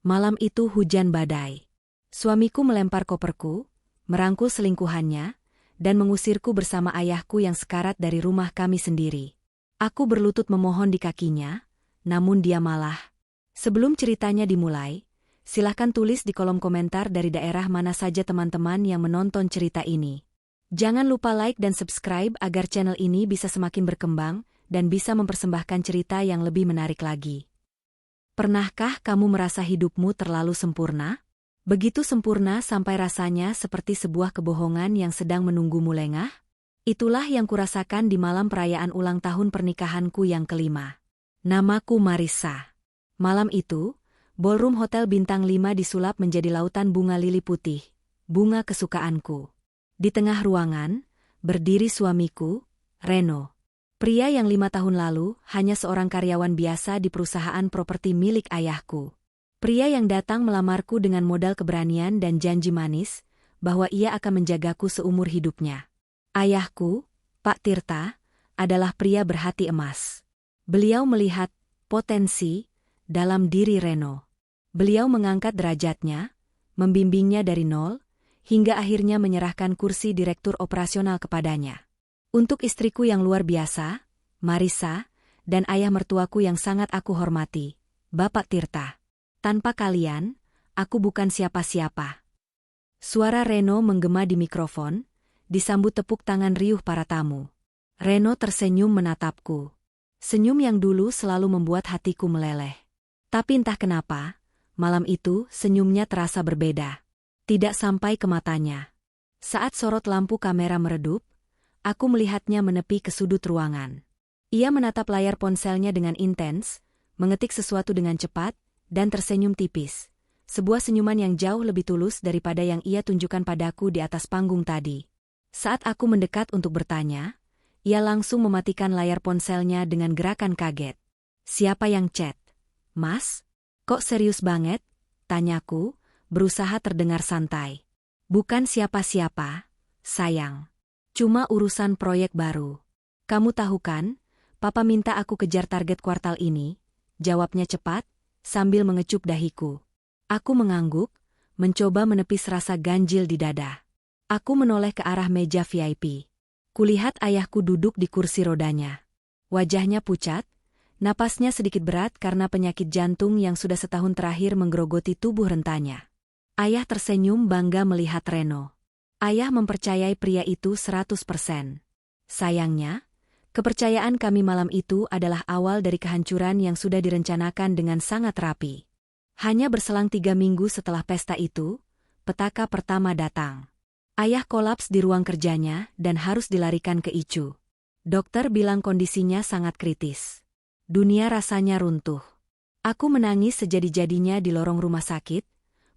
Malam itu hujan badai. Suamiku melempar koperku, merangkul selingkuhannya, dan mengusirku bersama ayahku yang sekarat dari rumah kami sendiri. Aku berlutut memohon di kakinya, namun dia malah. Sebelum ceritanya dimulai, silahkan tulis di kolom komentar dari daerah mana saja teman-teman yang menonton cerita ini. Jangan lupa like dan subscribe agar channel ini bisa semakin berkembang dan bisa mempersembahkan cerita yang lebih menarik lagi. Pernahkah kamu merasa hidupmu terlalu sempurna? Begitu sempurna sampai rasanya seperti sebuah kebohongan yang sedang menunggumu lengah? Itulah yang kurasakan di malam perayaan ulang tahun pernikahanku yang kelima. Namaku Marissa. Malam itu, ballroom hotel bintang 5 disulap menjadi lautan bunga lili putih, bunga kesukaanku. Di tengah ruangan, berdiri suamiku, Reno. Pria yang 5 tahun lalu hanya seorang karyawan biasa di perusahaan properti milik ayahku. Pria yang datang melamarku dengan modal keberanian dan janji manis bahwa ia akan menjagaku seumur hidupnya. Ayahku, Pak Tirta, adalah pria berhati emas. Beliau melihat potensi dalam diri Reno. Beliau mengangkat derajatnya, membimbingnya dari nol, hingga akhirnya menyerahkan kursi direktur operasional kepadanya. Untuk istriku yang luar biasa, Marissa, dan ayah mertuaku yang sangat aku hormati, Bapak Tirta. Tanpa kalian, aku bukan siapa-siapa. Suara Reno menggema di mikrofon, disambut tepuk tangan riuh para tamu. Reno tersenyum menatapku. Senyum yang dulu selalu membuat hatiku meleleh. Tapi entah kenapa, malam itu senyumnya terasa berbeda. Tidak sampai ke matanya. Saat sorot lampu kamera meredup, aku melihatnya menepi ke sudut ruangan. Ia menatap layar ponselnya dengan intens, mengetik sesuatu dengan cepat, dan tersenyum tipis. Sebuah senyuman yang jauh lebih tulus daripada yang ia tunjukkan padaku di atas panggung tadi. Saat aku mendekat untuk bertanya, ia langsung mematikan layar ponselnya dengan gerakan kaget. Siapa yang chat? Mas? Kok serius banget? Tanyaku, berusaha terdengar santai. Bukan siapa-siapa, sayang. Cuma urusan proyek baru. Kamu tahu kan, Papa minta aku kejar target kuartal ini, jawabnya cepat, sambil mengecup dahiku. Aku mengangguk, mencoba menepis rasa ganjil di dada. Aku menoleh ke arah meja VIP. Kulihat ayahku duduk di kursi rodanya. Wajahnya pucat, napasnya sedikit berat karena penyakit jantung yang sudah setahun terakhir menggerogoti tubuh rentanya. Ayah tersenyum bangga melihat Reno. Ayah mempercayai pria itu 100%. Sayangnya, kepercayaan kami malam itu adalah awal dari kehancuran yang sudah direncanakan dengan sangat rapi. Hanya berselang 3 minggu setelah pesta itu, petaka pertama datang. Ayah kolaps di ruang kerjanya dan harus dilarikan ke ICU. Dokter bilang kondisinya sangat kritis. Dunia rasanya runtuh. Aku menangis sejadi-jadinya di lorong rumah sakit,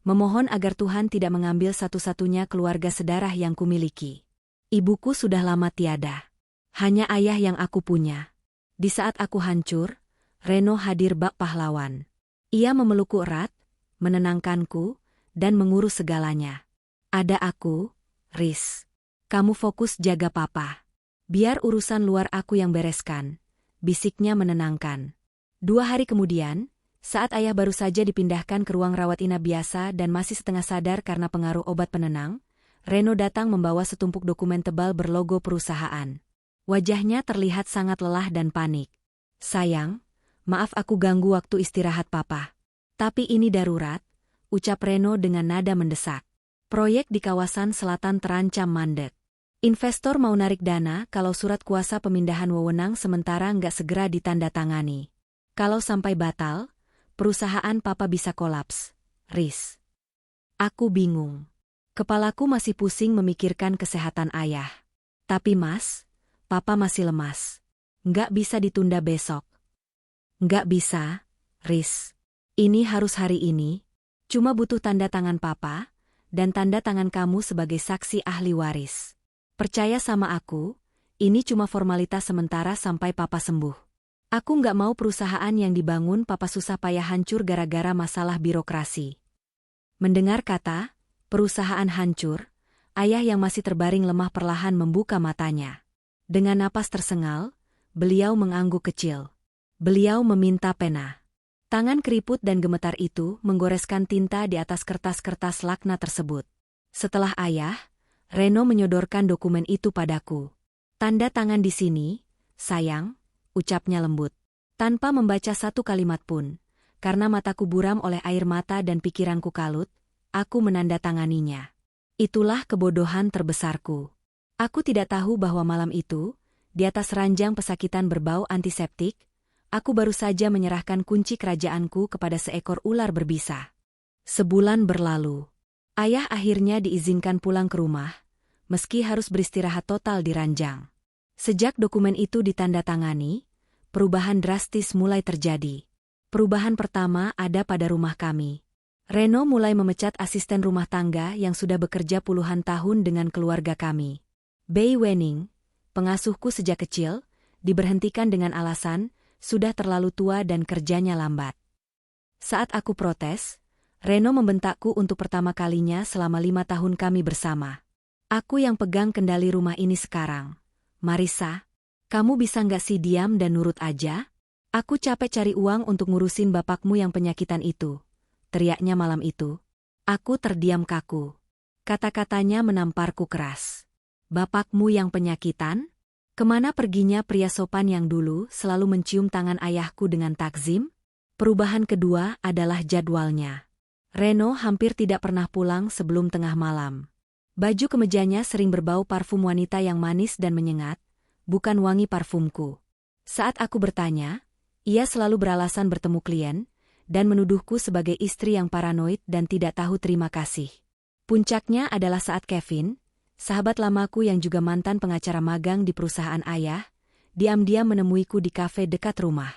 memohon agar Tuhan tidak mengambil satu-satunya keluarga sedarah yang kumiliki. Ibuku sudah lama tiada. Hanya ayah yang aku punya. Di saat aku hancur, Reno hadir bak pahlawan. Ia memelukku erat, menenangkanku, dan mengurus segalanya. Ada aku, Riz. Kamu fokus jaga papa. Biar urusan luar aku yang bereskan, bisiknya menenangkan. 2 hari kemudian, saat ayah baru saja dipindahkan ke ruang rawat inap biasa dan masih setengah sadar karena pengaruh obat penenang, Reno datang membawa setumpuk dokumen tebal berlogo perusahaan. Wajahnya terlihat sangat lelah dan panik. Sayang, maaf aku ganggu waktu istirahat papa. Tapi ini darurat, ucap Reno dengan nada mendesak. Proyek di kawasan selatan terancam mandek. Investor mau narik dana kalau surat kuasa pemindahan wewenang sementara nggak segera ditandatangani. Kalau sampai batal, perusahaan papa bisa kolaps, Riz. Aku bingung. Kepalaku masih pusing memikirkan kesehatan ayah. Tapi mas, papa masih lemas. Nggak bisa ditunda besok. Nggak bisa, Riz. Ini harus hari ini. Cuma butuh tanda tangan papa, dan tanda tangan kamu sebagai saksi ahli waris. Percaya sama aku, ini cuma formalitas sementara sampai papa sembuh. Aku nggak mau perusahaan yang dibangun papa susah payah hancur gara-gara masalah birokrasi. Mendengar kata, perusahaan hancur, ayah yang masih terbaring lemah perlahan membuka matanya. Dengan napas tersengal, beliau mengangguk kecil. Beliau meminta pena. Tangan keriput dan gemetar itu menggoreskan tinta di atas kertas-kertas laknat tersebut. Setelah ayah, Reno menyodorkan dokumen itu padaku. Tanda tangan di sini, sayang, ucapnya lembut. Tanpa membaca satu kalimat pun, karena mataku buram oleh air mata dan pikiranku kalut, aku menandatanganinya. Itulah kebodohan terbesarku. Aku tidak tahu bahwa malam itu, di atas ranjang pesakitan berbau antiseptik, aku baru saja menyerahkan kunci kerajaanku kepada seekor ular berbisa. Sebulan berlalu. Ayah akhirnya diizinkan pulang ke rumah, meski harus beristirahat total di ranjang. Sejak dokumen itu ditandatangani, perubahan drastis mulai terjadi. Perubahan pertama ada pada rumah kami. Reno mulai memecat asisten rumah tangga yang sudah bekerja puluhan tahun dengan keluarga kami. Bei Wening, pengasuhku sejak kecil, diberhentikan dengan alasan sudah terlalu tua dan kerjanya lambat. Saat aku protes, Reno membentakku untuk pertama kalinya selama 5 tahun kami bersama. Aku yang pegang kendali rumah ini sekarang. Marissa, kamu bisa nggak sih diam dan nurut aja? Aku capek cari uang untuk ngurusin bapakmu yang penyakitan itu. Teriaknya malam itu. Aku terdiam kaku. Kata-katanya menamparku keras. Bapakmu yang penyakitan? Kemana perginya pria sopan yang dulu selalu mencium tangan ayahku dengan takzim? Perubahan kedua adalah jadwalnya. Reno hampir tidak pernah pulang sebelum tengah malam. Baju kemejanya sering berbau parfum wanita yang manis dan menyengat, bukan wangi parfumku. Saat aku bertanya, ia selalu beralasan bertemu klien, dan menuduhku sebagai istri yang paranoid dan tidak tahu terima kasih. Puncaknya adalah saat Kevin, sahabat lamaku yang juga mantan pengacara magang di perusahaan ayah, diam-diam menemuiku di kafe dekat rumah.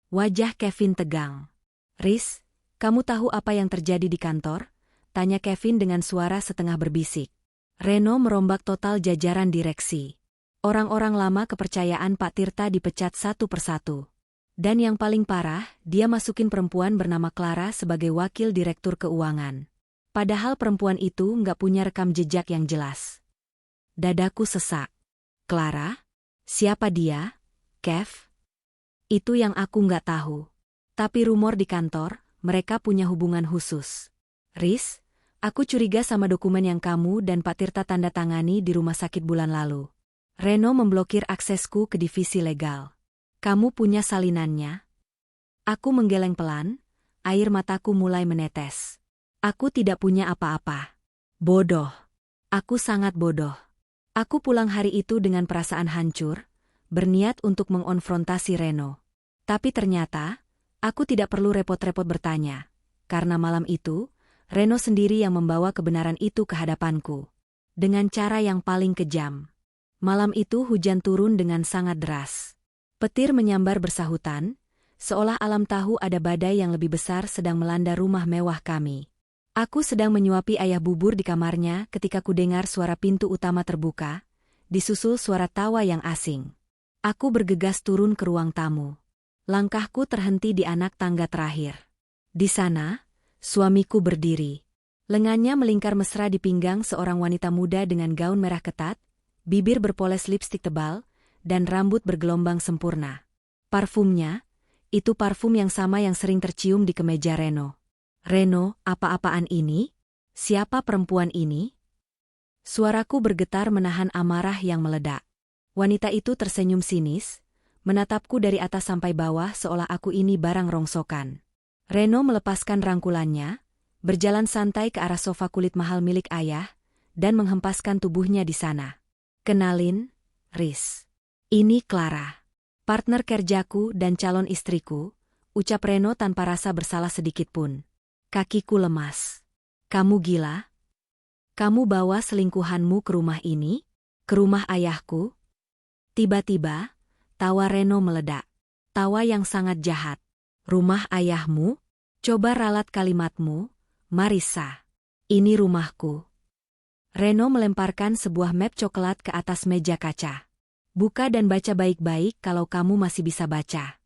Wajah Kevin tegang. "Riz, kamu tahu apa yang terjadi di kantor?" tanya Kevin dengan suara setengah berbisik. Reno merombak total jajaran direksi. Orang-orang lama kepercayaan Pak Tirta dipecat satu persatu. Dan yang paling parah, dia masukin perempuan bernama Clara sebagai wakil direktur keuangan. Padahal perempuan itu nggak punya rekam jejak yang jelas. Dadaku sesak. Clara? Siapa dia? Kev? Itu yang aku nggak tahu. Tapi rumor di kantor, mereka punya hubungan khusus. Riz, aku curiga sama dokumen yang kamu dan Pak Tirta tanda tangani di rumah sakit bulan lalu. Reno memblokir aksesku ke divisi legal. Kamu punya salinannya? Aku menggeleng pelan, air mataku mulai menetes. Aku tidak punya apa-apa. Bodoh. Aku sangat bodoh. Aku pulang hari itu dengan perasaan hancur, berniat untuk mengonfrontasi Reno. Tapi ternyata, aku tidak perlu repot-repot bertanya, karena malam itu, Reno sendiri yang membawa kebenaran itu ke hadapanku. Dengan cara yang paling kejam. Malam itu hujan turun dengan sangat deras. Petir menyambar bersahutan, seolah alam tahu ada badai yang lebih besar sedang melanda rumah mewah kami. Aku sedang menyuapi ayah bubur di kamarnya ketika kudengar suara pintu utama terbuka, disusul suara tawa yang asing. Aku bergegas turun ke ruang tamu. Langkahku terhenti di anak tangga terakhir. Di sana, suamiku berdiri. Lengannya melingkar mesra di pinggang seorang wanita muda dengan gaun merah ketat, bibir berpoles lipstik tebal, dan rambut bergelombang sempurna. Parfumnya, itu parfum yang sama yang sering tercium di kemeja Reno. Reno, apa-apaan ini? Siapa perempuan ini? Suaraku bergetar menahan amarah yang meledak. Wanita itu tersenyum sinis, menatapku dari atas sampai bawah seolah aku ini barang rongsokan. Reno melepaskan rangkulannya, berjalan santai ke arah sofa kulit mahal milik ayah, dan menghempaskan tubuhnya di sana. Kenalin, Riz. Ini Clara. Partner kerjaku dan calon istriku, ucap Reno tanpa rasa bersalah sedikit pun. Kakiku lemas. Kamu gila? Kamu bawa selingkuhanmu ke rumah ini? Ke rumah ayahku? Tiba-tiba, tawa Reno meledak. Tawa yang sangat jahat. Rumah ayahmu? Coba ralat kalimatmu, Marissa. Ini rumahku. Reno melemparkan sebuah map coklat ke atas meja kaca. Buka dan baca baik-baik kalau kamu masih bisa baca.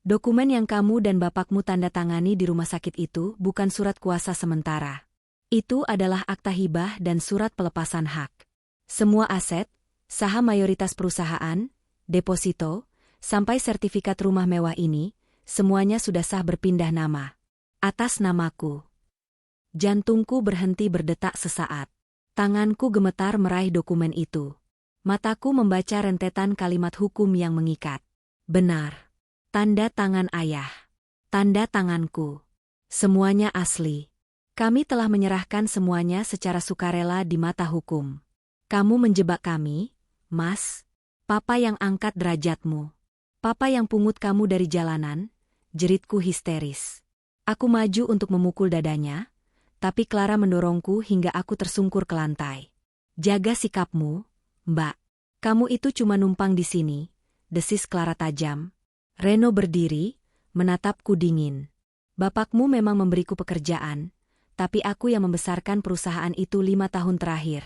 Dokumen yang kamu dan bapakmu tanda tangani di rumah sakit itu bukan surat kuasa sementara. Itu adalah akta hibah dan surat pelepasan hak. Semua aset, saham mayoritas perusahaan, deposito, sampai sertifikat rumah mewah ini, Semuanya sudah sah berpindah nama. Atas namaku. Jantungku berhenti berdetak sesaat. Tanganku gemetar meraih dokumen itu. Mataku membaca rentetan kalimat hukum yang mengikat. Benar. Tanda tangan ayah. Tanda tanganku. Semuanya asli. Kami telah menyerahkan semuanya secara sukarela di mata hukum. Kamu menjebak kami, Mas. Papa yang angkat derajatmu. Papa yang pungut kamu dari jalanan, jeritku histeris. Aku maju untuk memukul dadanya, tapi Clara mendorongku hingga aku tersungkur ke lantai. Jaga sikapmu, Mbak. Kamu itu cuma numpang di sini, desis Clara tajam. Reno berdiri, menatapku dingin. Bapakmu memang memberiku pekerjaan, tapi aku yang membesarkan perusahaan itu 5 tahun terakhir.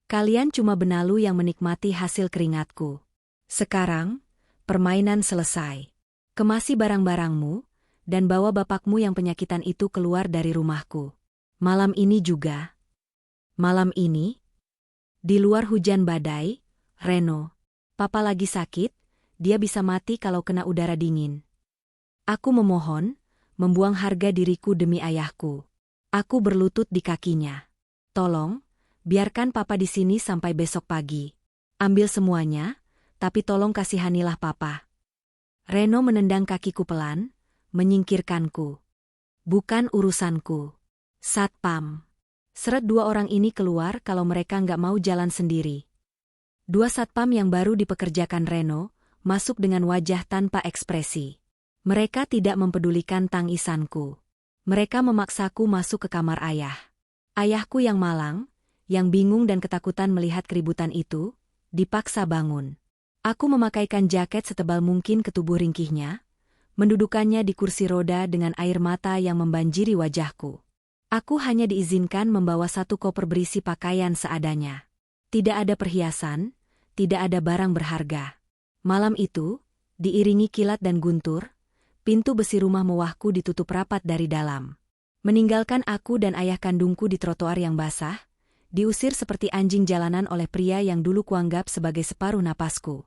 Kalian cuma benalu yang menikmati hasil keringatku. Sekarang, permainan selesai. Kemasi barang-barangmu, dan bawa bapakmu yang penyakitan itu keluar dari rumahku. Malam ini juga. Malam ini? Di luar hujan badai, Reno. Papa lagi sakit, dia bisa mati kalau kena udara dingin. Aku memohon, membuang harga diriku demi ayahku. Aku berlutut di kakinya. Tolong, biarkan Papa di sini sampai besok pagi. Ambil semuanya, tapi tolong kasihanilah Papa. Reno menendang kakiku pelan, menyingkirkanku. Bukan urusanku. Satpam. Seret 2 orang ini keluar kalau mereka nggak mau jalan sendiri. 2 satpam yang baru dipekerjakan Reno, masuk dengan wajah tanpa ekspresi. Mereka tidak mempedulikan tangisanku. Mereka memaksaku masuk ke kamar ayah. Ayahku yang malang, yang bingung dan ketakutan melihat keributan itu, dipaksa bangun. Aku memakaikan jaket setebal mungkin ke tubuh ringkihnya, mendudukannya di kursi roda dengan air mata yang membanjiri wajahku. Aku hanya diizinkan membawa 1 koper berisi pakaian seadanya. Tidak ada perhiasan, tidak ada barang berharga. Malam itu, diiringi kilat dan guntur, pintu besi rumah mewahku ditutup rapat dari dalam. Meninggalkan aku dan ayah kandungku di trotoar yang basah, diusir seperti anjing jalanan oleh pria yang dulu kuanggap sebagai separuh napasku.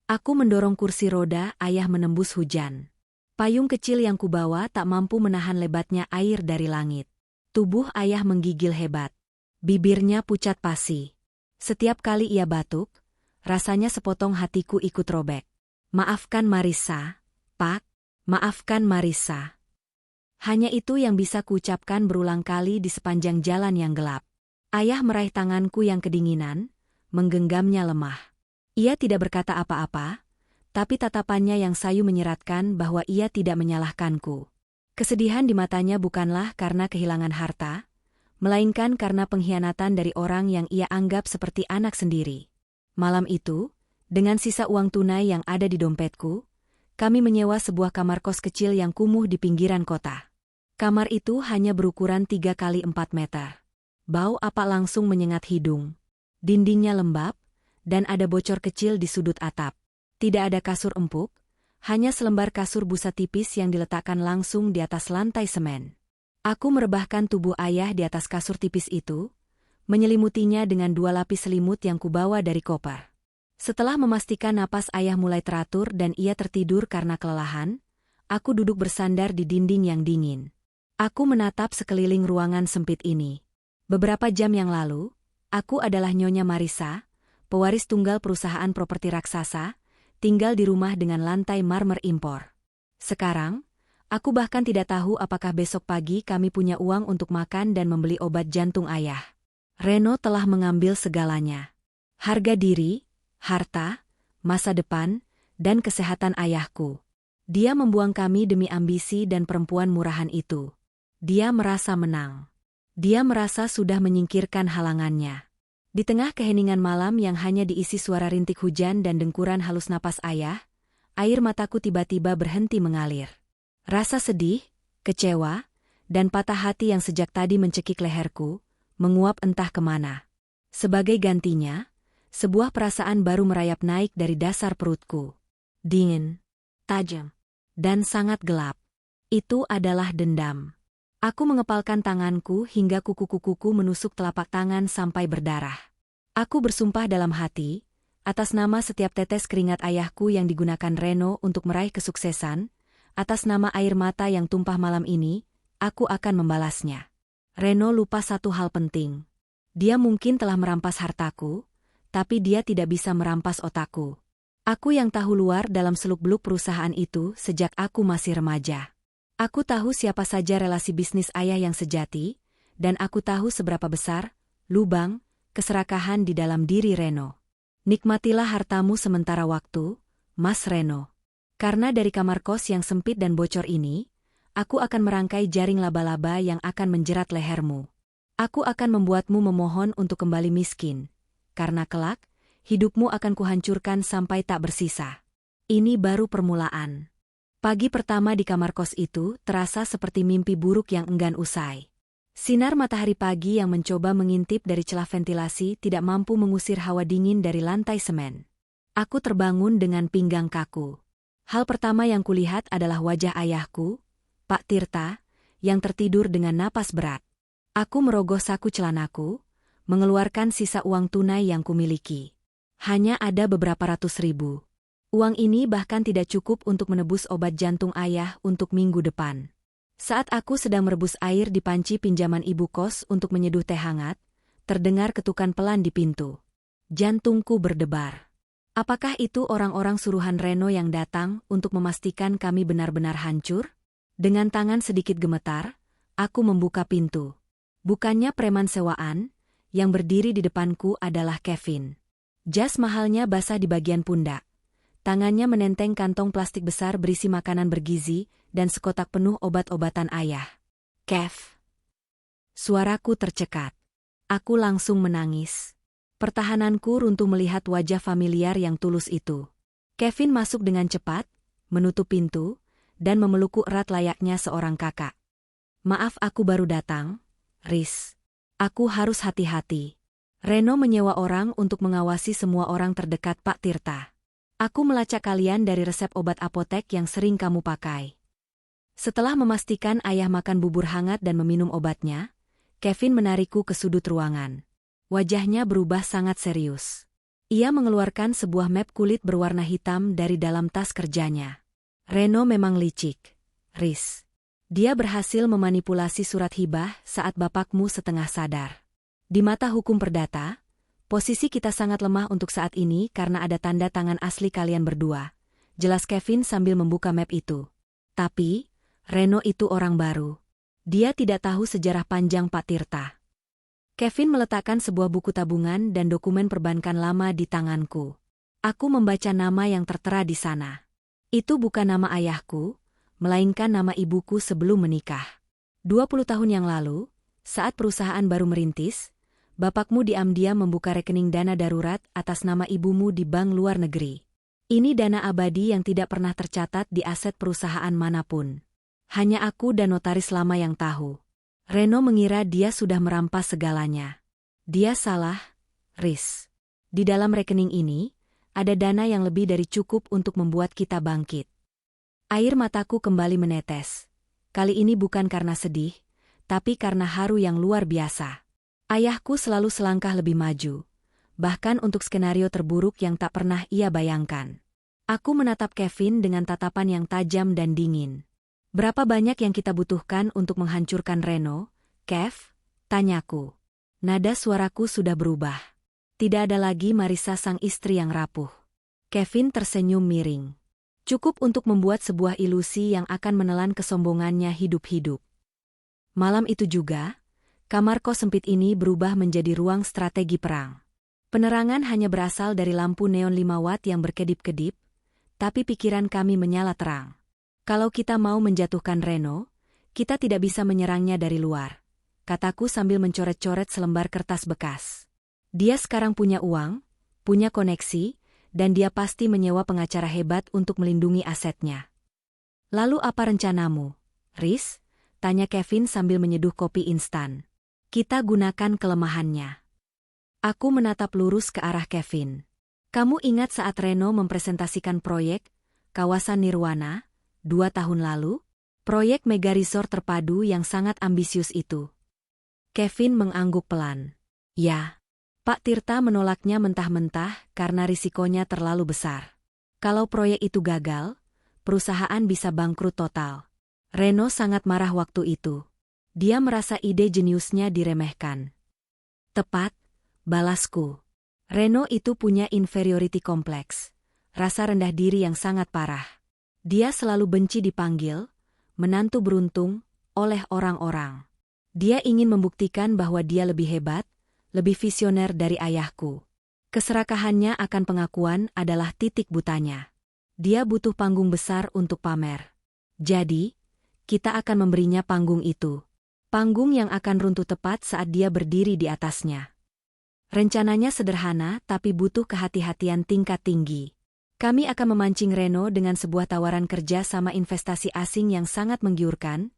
Aku mendorong kursi roda, ayah menembus hujan. Payung kecil yang kubawa tak mampu menahan lebatnya air dari langit. Tubuh ayah menggigil hebat. Bibirnya pucat pasi. Setiap kali ia batuk, rasanya sepotong hatiku ikut robek. Maafkan Marissa, Pak. Maafkan Marissa. Hanya itu yang bisa kuucapkan berulang kali di sepanjang jalan yang gelap. Ayah meraih tanganku yang kedinginan, menggenggamnya lemah. Ia tidak berkata apa-apa, tapi tatapannya yang sayu menyeratkan bahwa ia tidak menyalahkanku. Kesedihan di matanya bukanlah karena kehilangan harta, melainkan karena pengkhianatan dari orang yang ia anggap seperti anak sendiri. Malam itu, dengan sisa uang tunai yang ada di dompetku, kami menyewa sebuah kamar kos kecil yang kumuh di pinggiran kota. Kamar itu hanya berukuran 3 kali 4 meter. Bau apa langsung menyengat hidung. Dindingnya lembab, dan ada bocor kecil di sudut atap. Tidak ada kasur empuk, hanya selembar kasur busa tipis yang diletakkan langsung di atas lantai semen. Aku merebahkan tubuh ayah di atas kasur tipis itu, menyelimutinya dengan 2 lapis selimut yang kubawa dari koper. Setelah memastikan napas ayah mulai teratur dan ia tertidur karena kelelahan, aku duduk bersandar di dinding yang dingin. Aku menatap sekeliling ruangan sempit ini. Beberapa jam yang lalu, aku adalah Nyonya Marissa, pewaris tunggal perusahaan properti raksasa, tinggal di rumah dengan lantai marmer impor. Sekarang, aku bahkan tidak tahu apakah besok pagi kami punya uang untuk makan dan membeli obat jantung ayah. Reno telah mengambil segalanya. Harga diri, harta, masa depan, dan kesehatan ayahku. Dia membuang kami demi ambisi dan perempuan murahan itu. Dia merasa menang. Dia merasa sudah menyingkirkan halangannya. Di tengah keheningan malam yang hanya diisi suara rintik hujan dan dengkuran halus napas ayah, air mataku tiba-tiba berhenti mengalir. Rasa sedih, kecewa, dan patah hati yang sejak tadi mencekik leherku, menguap entah kemana. Sebagai gantinya, sebuah perasaan baru merayap naik dari dasar perutku. Dingin, tajam, dan sangat gelap. Itu adalah dendam. Aku mengepalkan tanganku hingga kuku-kukuku menusuk telapak tangan sampai berdarah. Aku bersumpah dalam hati, atas nama setiap tetes keringat ayahku yang digunakan Reno untuk meraih kesuksesan, Atas nama air mata yang tumpah malam ini, aku akan membalasnya. Reno lupa satu hal penting. Dia mungkin telah merampas hartaku, tapi dia tidak bisa merampas otakku. Aku yang tahu luar dalam seluk-beluk perusahaan itu sejak aku masih remaja. Aku tahu siapa saja relasi bisnis ayah yang sejati, dan aku tahu seberapa besar lubang keserakahan di dalam diri Reno. Nikmatilah hartamu sementara waktu, Mas Reno. Karena dari kamar kos yang sempit dan bocor ini, aku akan merangkai jaring laba-laba yang akan menjerat lehermu. Aku akan membuatmu memohon untuk kembali miskin. Karena kelak, hidupmu akan kuhancurkan sampai tak bersisa. Ini baru permulaan. Pagi pertama di kamar kos itu terasa seperti mimpi buruk yang enggan usai. Sinar matahari pagi yang mencoba mengintip dari celah ventilasi tidak mampu mengusir hawa dingin dari lantai semen. Aku terbangun dengan pinggang kaku. Hal pertama yang kulihat adalah wajah ayahku, Pak Tirta, yang tertidur dengan napas berat. Aku merogoh saku celanaku, mengeluarkan sisa uang tunai yang kumiliki. Hanya ada beberapa ratus ribu. Uang ini bahkan tidak cukup untuk menebus obat jantung ayah untuk minggu depan. Saat aku sedang merebus air di panci pinjaman ibu kos untuk menyeduh teh hangat, terdengar ketukan pelan di pintu. Jantungku berdebar. Apakah itu orang-orang suruhan Reno yang datang untuk memastikan kami benar-benar hancur? Dengan tangan sedikit gemetar, aku membuka pintu. Bukannya preman sewaan, yang berdiri di depanku adalah Kevin. Jas mahalnya basah di bagian pundak. Tangannya menenteng kantong plastik besar berisi makanan bergizi dan sekotak penuh obat-obatan ayah. Kev. Suaraku tercekat. Aku langsung menangis. Pertahananku runtuh melihat wajah familiar yang tulus itu. Kevin masuk dengan cepat, menutup pintu, dan memelukku erat layaknya seorang kakak. Maaf aku baru datang, Riz. Aku harus hati-hati. Reno menyewa orang untuk mengawasi semua orang terdekat Pak Tirta. Aku melacak kalian dari resep obat apotek yang sering kamu pakai. Setelah memastikan ayah makan bubur hangat dan meminum obatnya, Kevin menarikku ke sudut ruangan. Wajahnya berubah sangat serius. Ia mengeluarkan sebuah map kulit berwarna hitam dari dalam tas kerjanya. Reno memang licik, Riz. Dia berhasil memanipulasi surat hibah saat bapakmu setengah sadar. Di mata hukum perdata, posisi kita sangat lemah untuk saat ini karena ada tanda tangan asli kalian berdua. Jelas Kevin sambil membuka map itu. Tapi, Reno itu orang baru. Dia tidak tahu sejarah panjang Pak Tirta. Kevin meletakkan sebuah buku tabungan dan dokumen perbankan lama di tanganku. Aku membaca nama yang tertera di sana. Itu bukan nama ayahku, melainkan nama ibuku sebelum menikah. 20 tahun yang lalu, saat perusahaan baru merintis, bapakmu diam-diam membuka rekening dana darurat atas nama ibumu di bank luar negeri. Ini dana abadi yang tidak pernah tercatat di aset perusahaan manapun. Hanya aku dan notaris lama yang tahu. Reno mengira dia sudah merampas segalanya. Dia salah, Riz. Di dalam rekening ini, ada dana yang lebih dari cukup untuk membuat kita bangkit. Air mataku kembali menetes. Kali ini bukan karena sedih, tapi karena haru yang luar biasa. Ayahku selalu selangkah lebih maju, bahkan untuk skenario terburuk yang tak pernah ia bayangkan. Aku menatap Kevin dengan tatapan yang tajam dan dingin. Berapa banyak yang kita butuhkan untuk menghancurkan Reno, Kev? Tanyaku. Nada suaraku sudah berubah. Tidak ada lagi Marisa sang istri yang rapuh. Kevin tersenyum miring. Cukup untuk membuat sebuah ilusi yang akan menelan kesombongannya hidup-hidup. Malam itu juga, kamar kos sempit ini berubah menjadi ruang strategi perang. Penerangan hanya berasal dari lampu neon 5 watt yang berkedip-kedip, tapi pikiran kami menyala terang. Kalau kita mau menjatuhkan Reno, kita tidak bisa menyerangnya dari luar, kataku sambil mencoret-coret selembar kertas bekas. Dia sekarang punya uang, punya koneksi, dan dia pasti menyewa pengacara hebat untuk melindungi asetnya. Lalu apa rencanamu, Riz? Tanya Kevin sambil menyeduh kopi instan. Kita gunakan kelemahannya. Aku menatap lurus ke arah Kevin. Kamu ingat saat Reno mempresentasikan proyek Kawasan Nirwana 2 tahun lalu? Proyek mega resort terpadu yang sangat ambisius itu. Kevin mengangguk pelan. Ya. Pak Tirta menolaknya mentah-mentah karena risikonya terlalu besar. Kalau proyek itu gagal, perusahaan bisa bangkrut total. Reno sangat marah waktu itu. Dia merasa ide jeniusnya diremehkan. Tepat, balasku. Reno itu punya inferiority complex, rasa rendah diri yang sangat parah. Dia selalu benci dipanggil menantu beruntung oleh orang-orang. Dia ingin membuktikan bahwa dia lebih hebat, lebih visioner dari ayahku. Keserakahannya akan pengakuan adalah titik butanya. Dia butuh panggung besar untuk pamer. Jadi, kita akan memberinya panggung itu. Panggung yang akan runtuh tepat saat dia berdiri di atasnya. Rencananya sederhana tapi butuh kehati-hatian tingkat tinggi. Kami akan memancing Reno dengan sebuah tawaran kerja sama investasi asing yang sangat menggiurkan,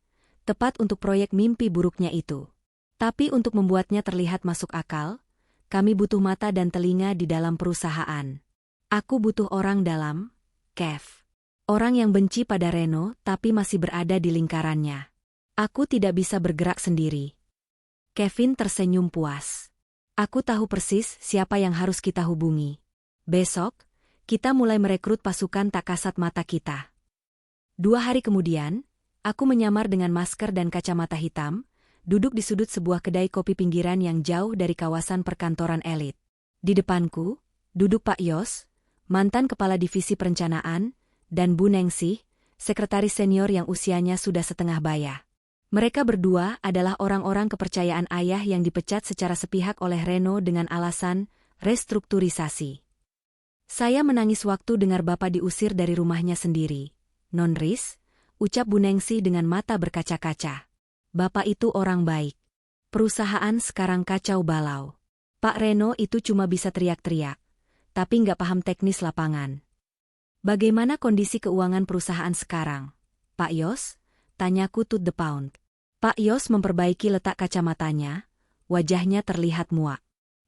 tepat untuk proyek mimpi buruknya itu. Tapi untuk membuatnya terlihat masuk akal, kami butuh mata dan telinga di dalam perusahaan. Aku butuh orang dalam, Kev. Orang yang benci pada Reno tapi masih berada di lingkarannya. Aku tidak bisa bergerak sendiri. Kevin tersenyum puas. Aku tahu persis siapa yang harus kita hubungi. Besok, kita mulai merekrut pasukan tak kasat mata kita. 2 hari kemudian, aku menyamar dengan masker dan kacamata hitam, duduk di sudut sebuah kedai kopi pinggiran yang jauh dari kawasan perkantoran elit. Di depanku, duduk Pak Yos, mantan kepala divisi perencanaan, dan Bu Ningsih, sekretaris senior yang usianya sudah setengah baya. Mereka berdua adalah orang-orang kepercayaan ayah yang dipecat secara sepihak oleh Reno dengan alasan restrukturisasi. Saya menangis waktu dengar Bapak diusir dari rumahnya sendiri. Non Riz, ucap Bu Ningsih dengan mata berkaca-kaca. Bapak itu orang baik. Perusahaan sekarang kacau balau. Pak Reno itu cuma bisa teriak-teriak, tapi nggak paham teknis lapangan. Bagaimana kondisi keuangan perusahaan sekarang, Pak Yos? Tanyaku to the pound. Pak Yos memperbaiki letak kacamatanya, wajahnya terlihat muak.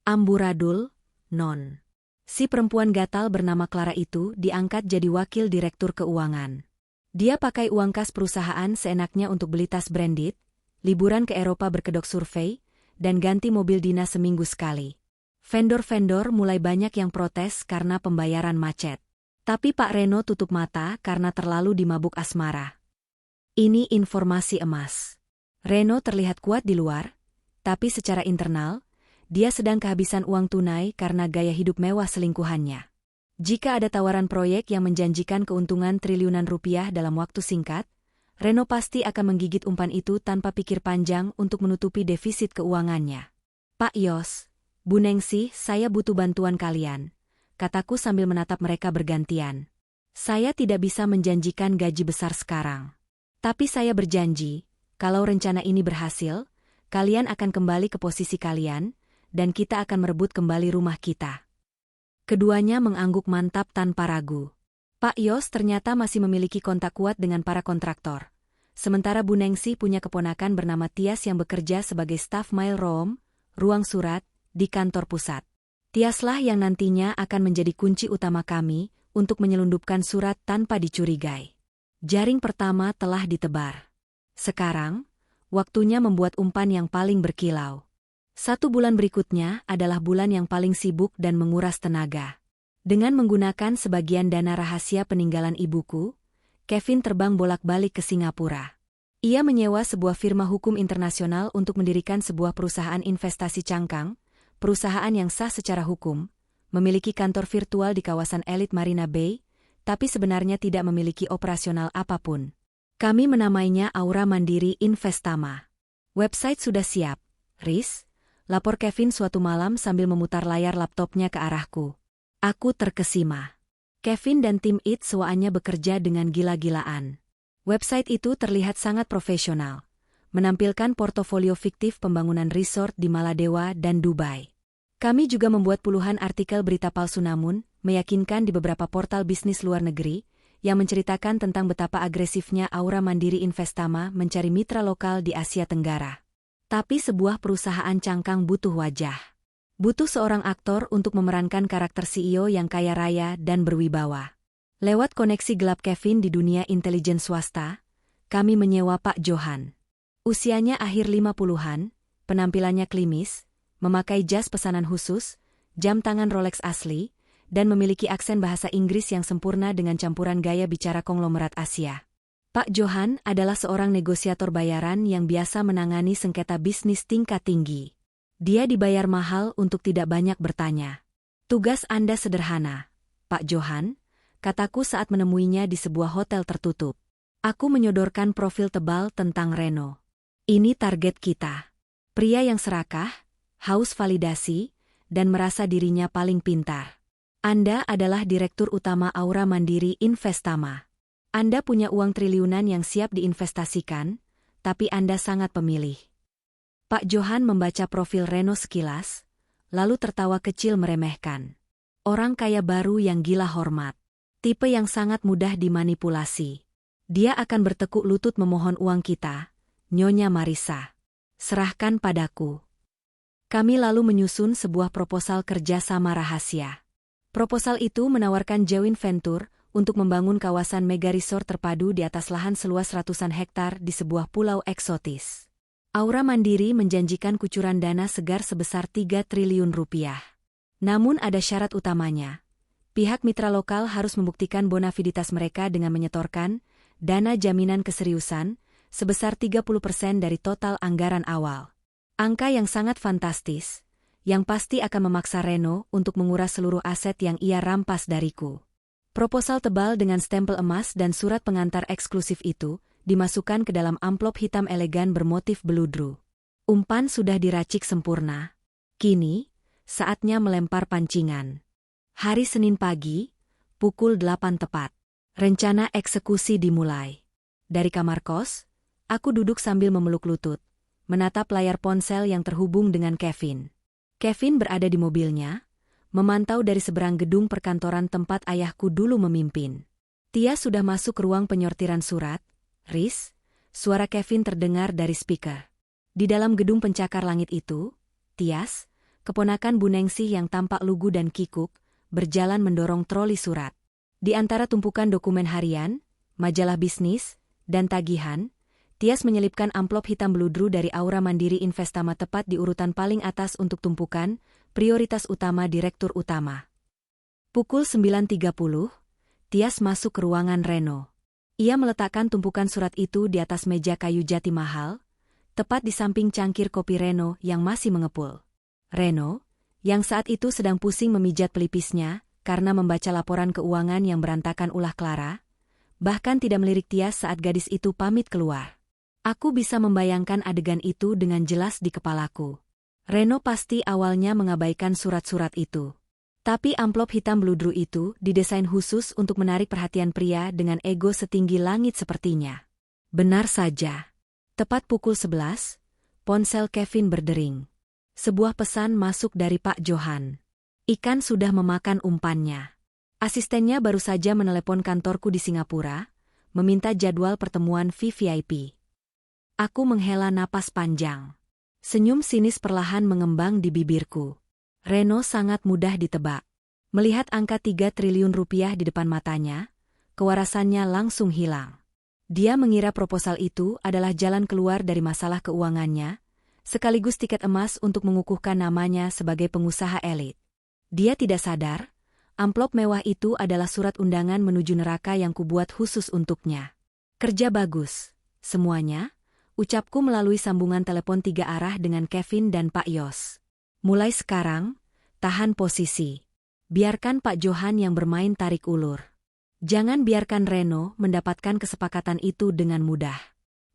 Amburadul, Non. Si perempuan gatal bernama Clara itu diangkat jadi wakil direktur keuangan. Dia pakai uang kas perusahaan seenaknya untuk beli tas branded, liburan ke Eropa berkedok survei, dan ganti mobil dinas seminggu sekali. Vendor-vendor mulai banyak yang protes karena pembayaran macet. Tapi Pak Reno tutup mata karena terlalu dimabuk asmara. Ini informasi emas. Reno terlihat kuat di luar, tapi secara internal, dia sedang kehabisan uang tunai karena gaya hidup mewah selingkuhannya. Jika ada tawaran proyek yang menjanjikan keuntungan triliunan rupiah dalam waktu singkat, Reno pasti akan menggigit umpan itu tanpa pikir panjang untuk menutupi defisit keuangannya. Pak Yos, Bu Ningsih, saya butuh bantuan kalian, kataku sambil menatap mereka bergantian. Saya tidak bisa menjanjikan gaji besar sekarang. Tapi saya berjanji, kalau rencana ini berhasil, kalian akan kembali ke posisi kalian, dan kita akan merebut kembali rumah kita. Keduanya mengangguk mantap tanpa ragu. Pak Yos ternyata masih memiliki kontak kuat dengan para kontraktor. Sementara Bu Ningsih punya keponakan bernama Tias yang bekerja sebagai staf mail room, ruang surat, di kantor pusat. Tiaslah yang nantinya akan menjadi kunci utama kami untuk menyelundupkan surat tanpa dicurigai. Jaring pertama telah ditebar. Sekarang, waktunya membuat umpan yang paling berkilau. 1 bulan berikutnya adalah bulan yang paling sibuk dan menguras tenaga. Dengan menggunakan sebagian dana rahasia peninggalan ibuku, Kevin terbang bolak-balik ke Singapura. Ia menyewa sebuah firma hukum internasional untuk mendirikan sebuah perusahaan investasi cangkang, perusahaan yang sah secara hukum, memiliki kantor virtual di kawasan elit Marina Bay, tapi sebenarnya tidak memiliki operasional apapun. Kami menamainya Aura Mandiri Investama. Website sudah siap, Riz, lapor Kevin suatu malam sambil memutar layar laptopnya ke arahku. Aku terkesima. Kevin dan tim It-Swaannya bekerja dengan gila-gilaan. Website itu terlihat sangat profesional, menampilkan portofolio fiktif pembangunan resort di Maladewa dan Dubai. Kami juga membuat puluhan artikel berita palsu namun meyakinkan di beberapa portal bisnis luar negeri yang menceritakan tentang betapa agresifnya Aura Mandiri Investama mencari mitra lokal di Asia Tenggara. Tapi sebuah perusahaan cangkang butuh wajah. Butuh seorang aktor untuk memerankan karakter CEO yang kaya raya dan berwibawa. Lewat koneksi gelap Kevin di dunia intelijen swasta, kami menyewa Pak Johan. Usianya akhir 50-an, penampilannya klimis, memakai jas pesanan khusus, jam tangan Rolex asli, dan memiliki aksen bahasa Inggris yang sempurna dengan campuran gaya bicara konglomerat Asia. Pak Johan adalah seorang negosiator bayaran yang biasa menangani sengketa bisnis tingkat tinggi. Dia dibayar mahal untuk tidak banyak bertanya. Tugas Anda sederhana, Pak Johan, kataku saat menemuinya di sebuah hotel tertutup. Aku menyodorkan profil tebal tentang Reno. Ini target kita. Pria yang serakah, haus validasi, dan merasa dirinya paling pintar. Anda adalah Direktur Utama Aura Mandiri Investama. Anda punya uang triliunan yang siap diinvestasikan, tapi Anda sangat pemilih. Pak Johan membaca profil Reno sekilas, lalu tertawa kecil meremehkan. Orang kaya baru yang gila hormat. Tipe yang sangat mudah dimanipulasi. Dia akan bertekuk lutut memohon uang kita, Nyonya Marisa. Serahkan padaku. Kami lalu menyusun sebuah proposal kerjasama rahasia. Proposal itu menawarkan joint venture untuk membangun kawasan mega resort terpadu di atas lahan seluas ratusan hektar di sebuah pulau eksotis. Aura Mandiri menjanjikan kucuran dana segar sebesar 3 triliun rupiah. Namun ada syarat utamanya. Pihak mitra lokal harus membuktikan bonafiditas mereka dengan menyetorkan dana jaminan keseriusan sebesar 30% dari total anggaran awal. Angka yang sangat fantastis, yang pasti akan memaksa Reno untuk menguras seluruh aset yang ia rampas dariku. Proposal tebal dengan stempel emas dan surat pengantar eksklusif itu dimasukkan ke dalam amplop hitam elegan bermotif beludru. Umpan sudah diracik sempurna. Kini, saatnya melempar pancingan. Hari Senin pagi, pukul 8 tepat. Rencana eksekusi dimulai. Dari kamar kos, aku duduk sambil memeluk lutut, menatap layar ponsel yang terhubung dengan Kevin. Kevin berada di mobilnya, memantau dari seberang gedung perkantoran tempat ayahku dulu memimpin. Tia sudah masuk ke ruang penyortiran surat. Riz, suara Kevin terdengar dari speaker. Di dalam gedung pencakar langit itu, Tias, keponakan Bu Ningsih yang tampak lugu dan kikuk, berjalan mendorong troli surat. Di antara tumpukan dokumen harian, majalah bisnis, dan tagihan, Tias menyelipkan amplop hitam beludru dari Aura Mandiri Investama tepat di urutan paling atas untuk tumpukan, prioritas utama Direktur Utama. Pukul 9.30, Tias masuk ke ruangan Reno. Ia meletakkan tumpukan surat itu di atas meja kayu jati mahal, tepat di samping cangkir kopi Reno yang masih mengepul. Reno, yang saat itu sedang pusing memijat pelipisnya karena membaca laporan keuangan yang berantakan ulah Clara, bahkan tidak melirik Tias saat gadis itu pamit keluar. Aku bisa membayangkan adegan itu dengan jelas di kepalaku. Reno pasti awalnya mengabaikan surat-surat itu. Tapi amplop hitam beludru itu didesain khusus untuk menarik perhatian pria dengan ego setinggi langit sepertinya. Benar saja. Tepat pukul 11, ponsel Kevin berdering. Sebuah pesan masuk dari Pak Johan. Ikan sudah memakan umpannya. Asistennya baru saja menelepon kantorku di Singapura, meminta jadwal pertemuan VVIP. Aku menghela napas panjang. Senyum sinis perlahan mengembang di bibirku. Reno sangat mudah ditebak. Melihat angka 3 triliun rupiah di depan matanya, kewarasannya langsung hilang. Dia mengira proposal itu adalah jalan keluar dari masalah keuangannya, sekaligus tiket emas untuk mengukuhkan namanya sebagai pengusaha elit. Dia tidak sadar, amplop mewah itu adalah surat undangan menuju neraka yang kubuat khusus untuknya. Kerja bagus, semuanya, ucapku melalui sambungan telepon 3 arah dengan Kevin dan Pak Yos. Mulai sekarang, tahan posisi. Biarkan Pak Johan yang bermain tarik ulur. Jangan biarkan Reno mendapatkan kesepakatan itu dengan mudah.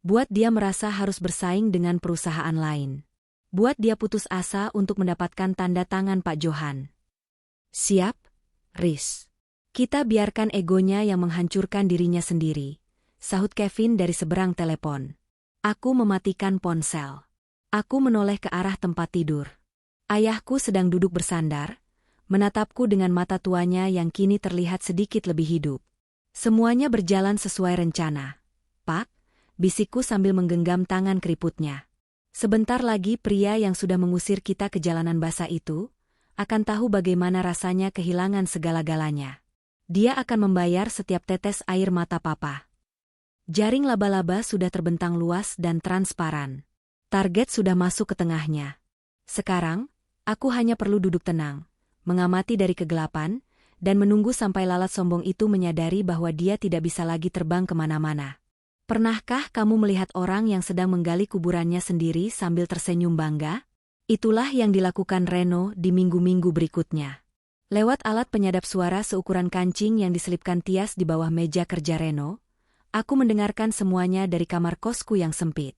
Buat dia merasa harus bersaing dengan perusahaan lain. Buat dia putus asa untuk mendapatkan tanda tangan Pak Johan. Siap, Riz. Kita biarkan egonya yang menghancurkan dirinya sendiri, sahut Kevin dari seberang telepon. Aku mematikan ponsel. Aku menoleh ke arah tempat tidur. Ayahku sedang duduk bersandar, menatapku dengan mata tuanya yang kini terlihat sedikit lebih hidup. Semuanya berjalan sesuai rencana. Pak, bisikku sambil menggenggam tangan keriputnya. Sebentar lagi pria yang sudah mengusir kita ke jalanan basah itu akan tahu bagaimana rasanya kehilangan segala-galanya. Dia akan membayar setiap tetes air mata papa. Jaring laba-laba sudah terbentang luas dan transparan. Target sudah masuk ke tengahnya. Sekarang, aku hanya perlu duduk tenang, mengamati dari kegelapan, dan menunggu sampai lalat sombong itu menyadari bahwa dia tidak bisa lagi terbang kemana-mana. Pernahkah kamu melihat orang yang sedang menggali kuburannya sendiri sambil tersenyum bangga? Itulah yang dilakukan Reno di minggu-minggu berikutnya. Lewat alat penyadap suara seukuran kancing yang diselipkan Tias di bawah meja kerja Reno, aku mendengarkan semuanya dari kamar kosku yang sempit.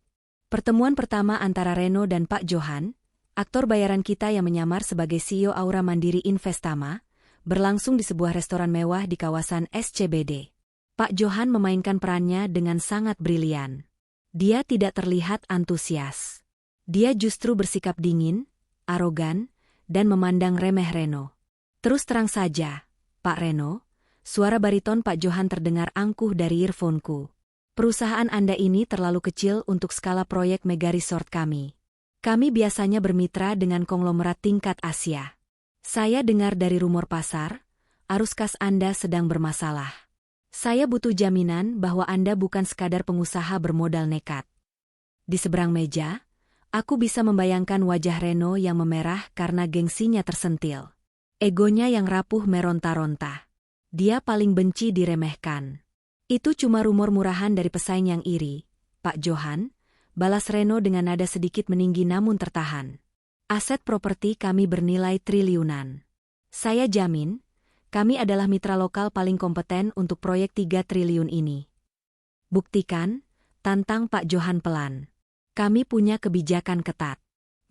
Pertemuan pertama antara Reno dan Pak Johan, aktor bayaran kita yang menyamar sebagai CEO Aura Mandiri Investama, berlangsung di sebuah restoran mewah di kawasan SCBD. Pak Johan memainkan perannya dengan sangat brilian. Dia tidak terlihat antusias. Dia justru bersikap dingin, arogan, dan memandang remeh Reno. Terus terang saja, Pak Reno, suara bariton Pak Johan terdengar angkuh dari earphone-ku. Perusahaan Anda ini terlalu kecil untuk skala proyek mega resort kami. Kami biasanya bermitra dengan konglomerat tingkat Asia. Saya dengar dari rumor pasar, arus kas Anda sedang bermasalah. Saya butuh jaminan bahwa Anda bukan sekadar pengusaha bermodal nekat. Di seberang meja, aku bisa membayangkan wajah Reno yang memerah karena gengsinya tersentil. Egonya yang rapuh meronta-ronta. Dia paling benci diremehkan. Itu cuma rumor murahan dari pesaing yang iri, Pak Johan, balas Reno dengan nada sedikit meninggi namun tertahan. Aset properti kami bernilai triliunan. Saya jamin, kami adalah mitra lokal paling kompeten untuk proyek 3 triliun ini. Buktikan, tantang Pak Johan pelan. Kami punya kebijakan ketat.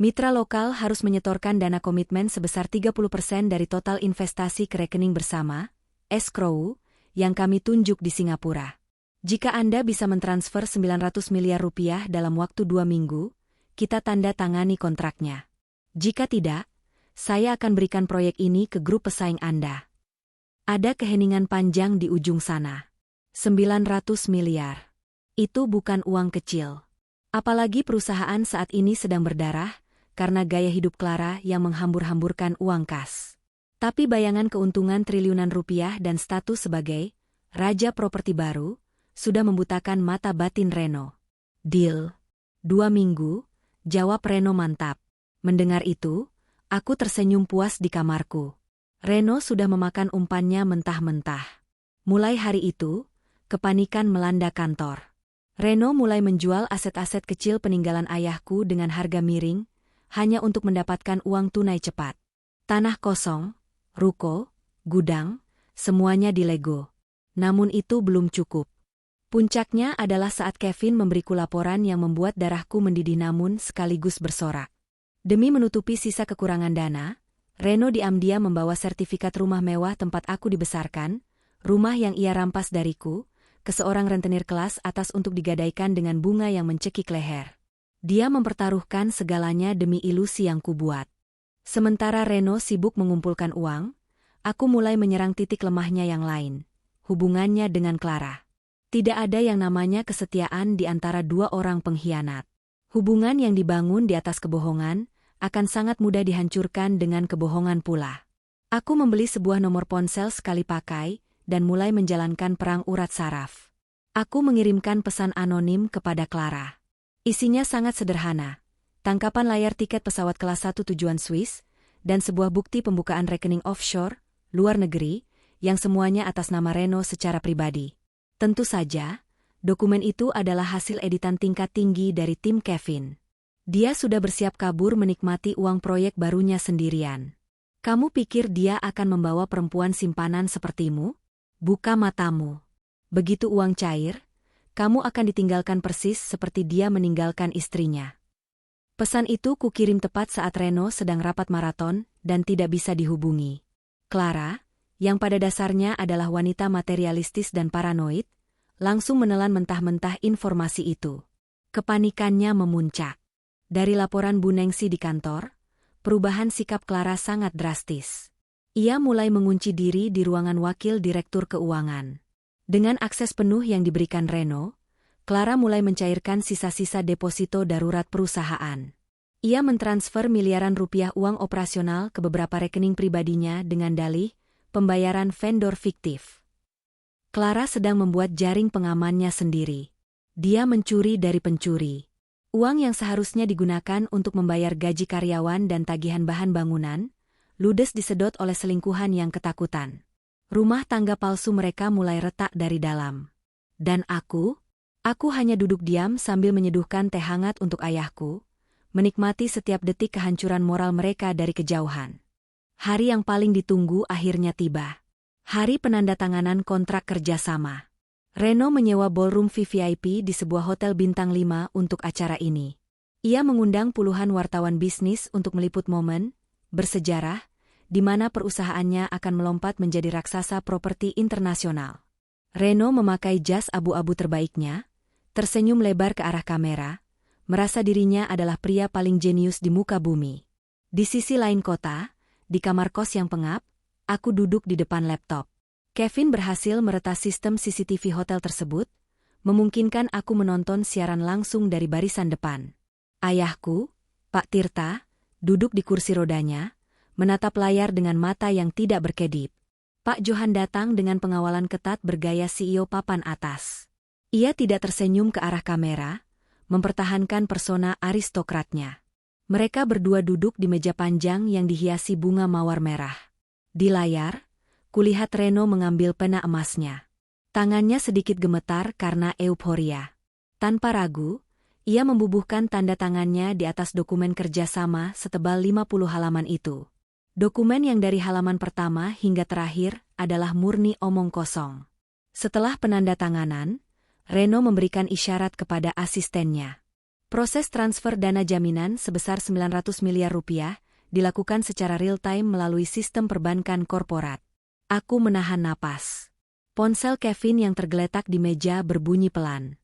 Mitra lokal harus menyetorkan dana komitmen sebesar 30% dari total investasi ke rekening bersama, escrow, yang kami tunjuk di Singapura. Jika Anda bisa mentransfer 900 miliar rupiah dalam waktu 2 minggu, kita tanda tangani kontraknya. Jika tidak, saya akan berikan proyek ini ke grup pesaing Anda. Ada keheningan panjang di ujung sana. 900 miliar. Itu bukan uang kecil. Apalagi perusahaan saat ini sedang berdarah, karena gaya hidup Clara yang menghambur-hamburkan uang kas. Tapi bayangan keuntungan triliunan rupiah dan status sebagai raja properti baru, sudah membutakan mata batin Reno. Deal. 2 minggu, jawab Reno mantap. Mendengar itu, aku tersenyum puas di kamarku. Reno sudah memakan umpannya mentah-mentah. Mulai hari itu, kepanikan melanda kantor. Reno mulai menjual aset-aset kecil peninggalan ayahku dengan harga miring, hanya untuk mendapatkan uang tunai cepat. Tanah kosong, ruko, gudang, semuanya dilego. Namun itu belum cukup. Puncaknya adalah saat Kevin memberiku laporan yang membuat darahku mendidih namun sekaligus bersorak. Demi menutupi sisa kekurangan dana, Reno diam-diam membawa sertifikat rumah mewah tempat aku dibesarkan, rumah yang ia rampas dariku, ke seorang rentenir kelas atas untuk digadaikan dengan bunga yang mencekik leher. Dia mempertaruhkan segalanya demi ilusi yang kubuat. Sementara Reno sibuk mengumpulkan uang, aku mulai menyerang titik lemahnya yang lain, hubungannya dengan Clara. Tidak ada yang namanya kesetiaan di antara 2 orang pengkhianat. Hubungan yang dibangun di atas kebohongan akan sangat mudah dihancurkan dengan kebohongan pula. Aku membeli sebuah nomor ponsel sekali pakai dan mulai menjalankan perang urat saraf. Aku mengirimkan pesan anonim kepada Clara. Isinya sangat sederhana. Tangkapan layar tiket pesawat kelas 1 tujuan Swiss, dan sebuah bukti pembukaan rekening offshore, luar negeri, yang semuanya atas nama Reno secara pribadi. Tentu saja, dokumen itu adalah hasil editan tingkat tinggi dari tim Kevin. Dia sudah bersiap kabur menikmati uang proyek barunya sendirian. Kamu pikir dia akan membawa perempuan simpanan sepertimu? Buka matamu. Begitu uang cair, kamu akan ditinggalkan persis seperti dia meninggalkan istrinya. Pesan itu kukirim tepat saat Reno sedang rapat maraton dan tidak bisa dihubungi. Clara, yang pada dasarnya adalah wanita materialistis dan paranoid, langsung menelan mentah-mentah informasi itu. Kepanikannya memuncak. Dari laporan Bu Nengsi di kantor, perubahan sikap Clara sangat drastis. Ia mulai mengunci diri di ruangan wakil direktur keuangan. Dengan akses penuh yang diberikan Reno, Clara mulai mencairkan sisa-sisa deposito darurat perusahaan. Ia mentransfer miliaran rupiah uang operasional ke beberapa rekening pribadinya dengan dalih pembayaran vendor fiktif. Clara sedang membuat jaring pengamannya sendiri. Dia mencuri dari pencuri. Uang yang seharusnya digunakan untuk membayar gaji karyawan dan tagihan bahan bangunan, ludes disedot oleh selingkuhan yang ketakutan. Rumah tangga palsu mereka mulai retak dari dalam. Dan aku hanya duduk diam sambil menyeduhkan teh hangat untuk ayahku, menikmati setiap detik kehancuran moral mereka dari kejauhan. Hari yang paling ditunggu akhirnya tiba. Hari penandatanganan kontrak kerjasama. Reno menyewa ballroom VVIP di sebuah hotel bintang 5 untuk acara ini. Ia mengundang puluhan wartawan bisnis untuk meliput momen bersejarah, di mana perusahaannya akan melompat menjadi raksasa properti internasional. Reno memakai jas abu-abu terbaiknya, tersenyum lebar ke arah kamera, merasa dirinya adalah pria paling jenius di muka bumi. Di sisi lain kota, di kamar kos yang pengap, aku duduk di depan laptop. Kevin berhasil meretas sistem CCTV hotel tersebut, memungkinkan aku menonton siaran langsung dari barisan depan. Ayahku, Pak Tirta, duduk di kursi rodanya, menatap layar dengan mata yang tidak berkedip. Pak Johan datang dengan pengawalan ketat bergaya CEO papan atas. Ia tidak tersenyum ke arah kamera, mempertahankan persona aristokratnya. Mereka berdua duduk di meja panjang yang dihiasi bunga mawar merah. Di layar, kulihat Reno mengambil pena emasnya. Tangannya sedikit gemetar karena euforia. Tanpa ragu, ia membubuhkan tanda tangannya di atas dokumen kerjasama setebal 50 halaman itu. Dokumen yang dari halaman pertama hingga terakhir adalah murni omong kosong. Setelah penandatanganan, Reno memberikan isyarat kepada asistennya. Proses transfer dana jaminan sebesar 900 miliar rupiah dilakukan secara real-time melalui sistem perbankan korporat. Aku menahan napas. Ponsel Kevin yang tergeletak di meja berbunyi pelan.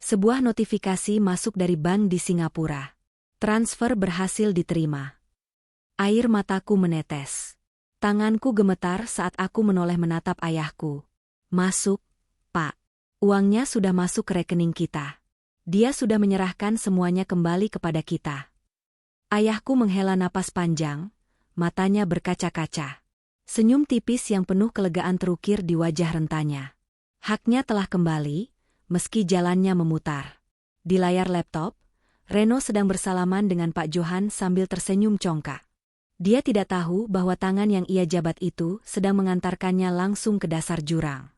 Sebuah notifikasi masuk dari bank di Singapura. Transfer berhasil diterima. Air mataku menetes. Tanganku gemetar saat aku menoleh menatap ayahku. Masuk, Pak. Uangnya sudah masuk ke rekening kita. Dia sudah menyerahkan semuanya kembali kepada kita. Ayahku menghela napas panjang, matanya berkaca-kaca. Senyum tipis yang penuh kelegaan terukir di wajah rentanya. Haknya telah kembali, meski jalannya memutar. Di layar laptop, Reno sedang bersalaman dengan Pak Johan sambil tersenyum congkak. Dia tidak tahu bahwa tangan yang ia jabat itu sedang mengantarkannya langsung ke dasar jurang.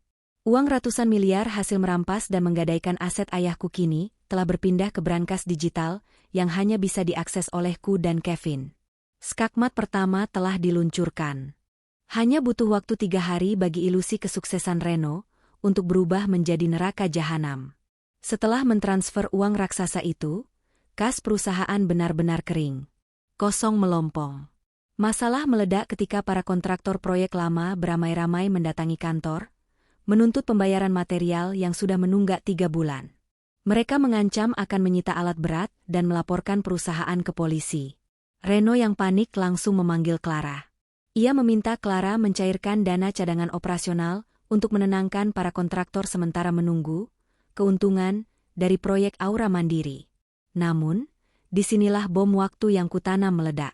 Uang ratusan miliar hasil merampas dan menggadaikan aset ayahku kini telah berpindah ke brankas digital yang hanya bisa diakses olehku dan Kevin. Skakmat pertama telah diluncurkan. Hanya butuh waktu 3 hari bagi ilusi kesuksesan Reno untuk berubah menjadi neraka jahanam. Setelah mentransfer uang raksasa itu, kas perusahaan benar-benar kering. Kosong melompong. Masalah meledak ketika para kontraktor proyek lama beramai-ramai mendatangi kantor, menuntut pembayaran material yang sudah menunggak 3 bulan. Mereka mengancam akan menyita alat berat dan melaporkan perusahaan ke polisi. Reno yang panik langsung memanggil Clara. Ia meminta Clara mencairkan dana cadangan operasional untuk menenangkan para kontraktor sementara menunggu keuntungan dari proyek Aura Mandiri. Namun, disinilah bom waktu yang kutanam meledak.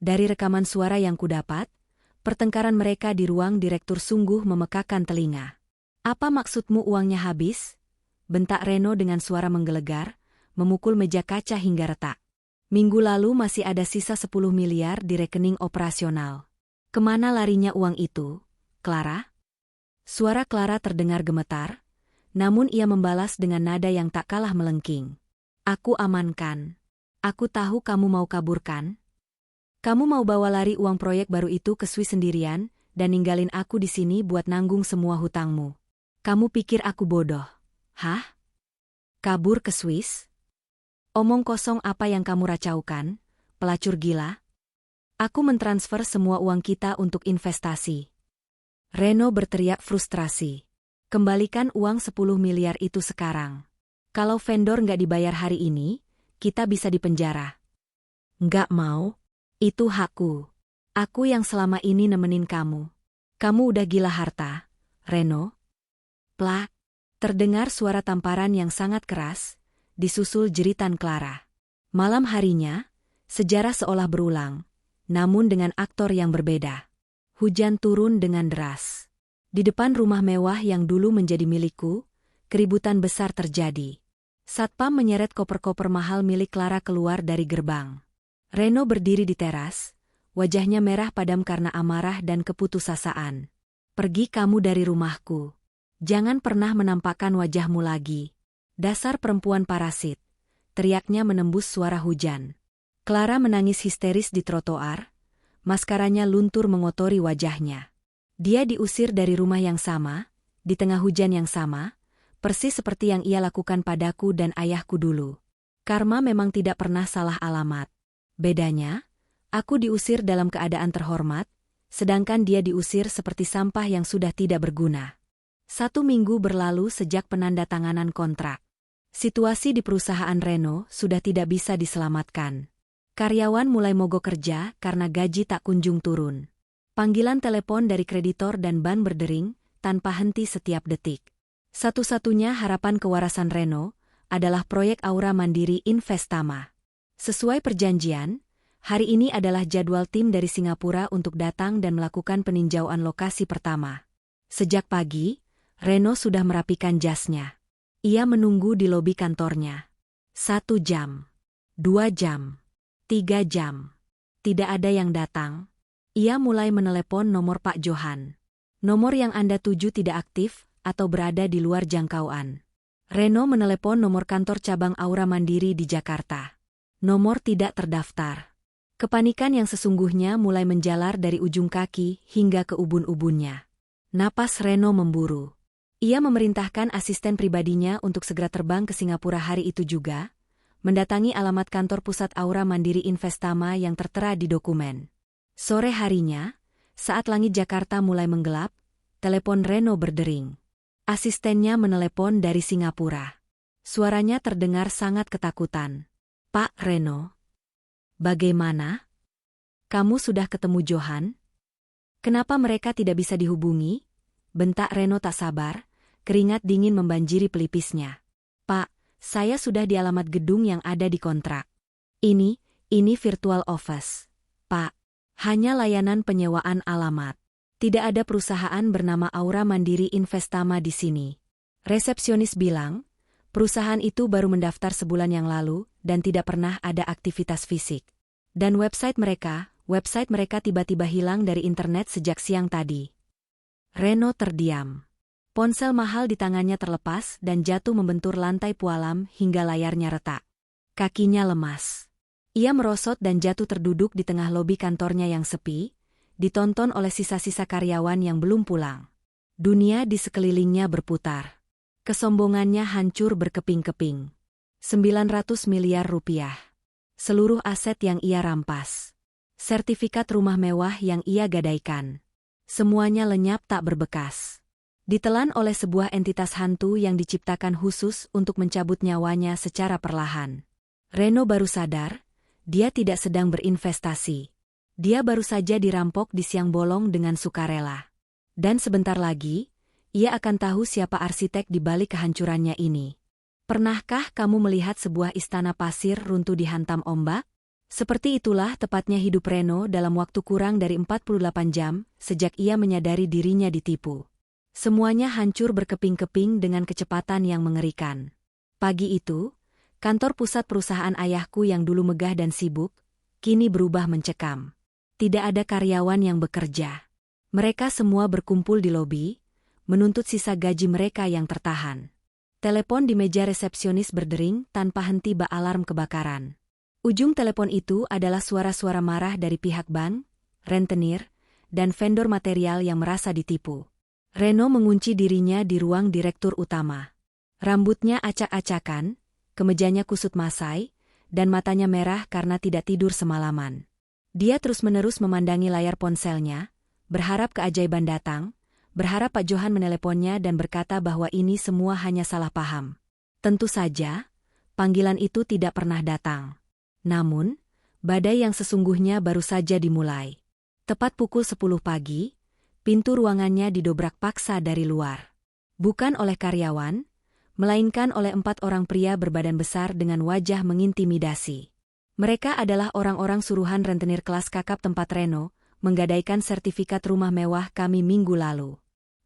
Dari rekaman suara yang kudapat, pertengkaran mereka di ruang direktur sungguh memekakan telinga. Apa maksudmu uangnya habis? Bentak Reno dengan suara menggelegar, memukul meja kaca hingga retak. Minggu lalu masih ada sisa 10 miliar di rekening operasional. Kemana larinya uang itu, Clara? Suara Clara terdengar gemetar, namun ia membalas dengan nada yang tak kalah melengking. Aku amankan. Aku tahu kamu mau kaburkan. Kamu mau bawa lari uang proyek baru itu ke Swiss sendirian dan ninggalin aku di sini buat nanggung semua hutangmu. Kamu pikir aku bodoh? Hah? Kabur ke Swiss? Omong kosong apa yang kamu racaukan, pelacur gila? Aku mentransfer semua uang kita untuk investasi. Reno berteriak frustrasi. Kembalikan uang 10 miliar itu sekarang. Kalau vendor nggak dibayar hari ini, kita bisa dipenjara. Nggak mau? Itu hakku. Aku yang selama ini nemenin kamu. Kamu udah gila harta, Reno. Plak. Terdengar suara tamparan yang sangat keras, disusul jeritan Clara. Malam harinya, sejarah seolah berulang, namun dengan aktor yang berbeda. Hujan turun dengan deras. Di depan rumah mewah yang dulu menjadi milikku, keributan besar terjadi. Satpam menyeret koper-koper mahal milik Clara keluar dari gerbang. Reno berdiri di teras, wajahnya merah padam karena amarah dan keputusasaan. Pergi kamu dari rumahku. Jangan pernah menampakkan wajahmu lagi. Dasar perempuan parasit. Teriaknya menembus suara hujan. Clara menangis histeris di trotoar. Maskaranya luntur mengotori wajahnya. Dia diusir dari rumah yang sama, di tengah hujan yang sama, persis seperti yang ia lakukan padaku dan ayahku dulu. Karma memang tidak pernah salah alamat. Bedanya, aku diusir dalam keadaan terhormat, sedangkan dia diusir seperti sampah yang sudah tidak berguna. 1 minggu berlalu sejak penandatanganan kontrak. Situasi di perusahaan Reno sudah tidak bisa diselamatkan. Karyawan mulai mogok kerja karena gaji tak kunjung turun. Panggilan telepon dari kreditor dan ban berdering tanpa henti setiap detik. Satu-satunya harapan kewarasan Reno adalah proyek Aura Mandiri Investama. Sesuai perjanjian, hari ini adalah jadwal tim dari Singapura untuk datang dan melakukan peninjauan lokasi pertama. Sejak pagi, Reno sudah merapikan jasnya. Ia menunggu di lobi kantornya. 1 jam, 2 jam, 3 jam. Tidak ada yang datang. Ia mulai menelepon nomor Pak Johan. Nomor yang Anda tuju tidak aktif atau berada di luar jangkauan. Reno menelepon nomor kantor cabang Aura Mandiri di Jakarta. Nomor tidak terdaftar. Kepanikan yang sesungguhnya mulai menjalar dari ujung kaki hingga ke ubun-ubunnya. Napas Reno memburu. Ia memerintahkan asisten pribadinya untuk segera terbang ke Singapura hari itu juga, mendatangi alamat kantor pusat Aura Mandiri Investama yang tertera di dokumen. Sore harinya, saat langit Jakarta mulai menggelap, telepon Reno berdering. Asistennya menelepon dari Singapura. Suaranya terdengar sangat ketakutan. Pak Reno, bagaimana? Kamu sudah ketemu Johan? Kenapa mereka tidak bisa dihubungi? Bentak Reno tak sabar, keringat dingin membanjiri pelipisnya. Pak, saya sudah di alamat gedung yang ada di kontrak. Ini virtual office. Pak, hanya layanan penyewaan alamat. Tidak ada perusahaan bernama Aura Mandiri Investama di sini. Resepsionis bilang, perusahaan itu baru mendaftar sebulan yang lalu dan tidak pernah ada aktivitas fisik. Dan website mereka tiba-tiba hilang dari internet sejak siang tadi. Reno terdiam. Ponsel mahal di tangannya terlepas dan jatuh membentur lantai pualam hingga layarnya retak. Kakinya lemas. Ia merosot dan jatuh terduduk di tengah lobi kantornya yang sepi, ditonton oleh sisa-sisa karyawan yang belum pulang. Dunia di sekelilingnya berputar. Kesombongannya hancur berkeping-keping. 900 miliar rupiah. Seluruh aset yang ia rampas. Sertifikat rumah mewah yang ia gadaikan. Semuanya lenyap tak berbekas. Ditelan oleh sebuah entitas hantu yang diciptakan khusus untuk mencabut nyawanya secara perlahan. Reno baru sadar, dia tidak sedang berinvestasi. Dia baru saja dirampok di siang bolong dengan sukarela. Dan sebentar lagi, ia akan tahu siapa arsitek di balik kehancurannya ini. Pernahkah kamu melihat sebuah istana pasir runtuh dihantam ombak? Seperti itulah tepatnya hidup Reno dalam waktu kurang dari 48 jam sejak ia menyadari dirinya ditipu. Semuanya hancur berkeping-keping dengan kecepatan yang mengerikan. Pagi itu, kantor pusat perusahaan ayahku yang dulu megah dan sibuk, kini berubah mencekam. Tidak ada karyawan yang bekerja. Mereka semua berkumpul di lobi, menuntut sisa gaji mereka yang tertahan. Telepon di meja resepsionis berdering tanpa henti bak alarm kebakaran. Ujung telepon itu adalah suara-suara marah dari pihak bank, rentenir, dan vendor material yang merasa ditipu. Reno mengunci dirinya di ruang direktur utama. Rambutnya acak-acakan, kemejanya kusut masai, dan matanya merah karena tidak tidur semalaman. Dia terus-menerus memandangi layar ponselnya, berharap keajaiban datang, berharap Pak Johan meneleponnya dan berkata bahwa ini semua hanya salah paham. Tentu saja, panggilan itu tidak pernah datang. Namun, badai yang sesungguhnya baru saja dimulai. Tepat pukul 10 pagi, pintu ruangannya didobrak paksa dari luar. Bukan oleh karyawan, melainkan oleh 4 orang pria berbadan besar dengan wajah mengintimidasi. Mereka adalah orang-orang suruhan rentenir kelas kakap tempat Reno menggadaikan sertifikat rumah mewah kami minggu lalu.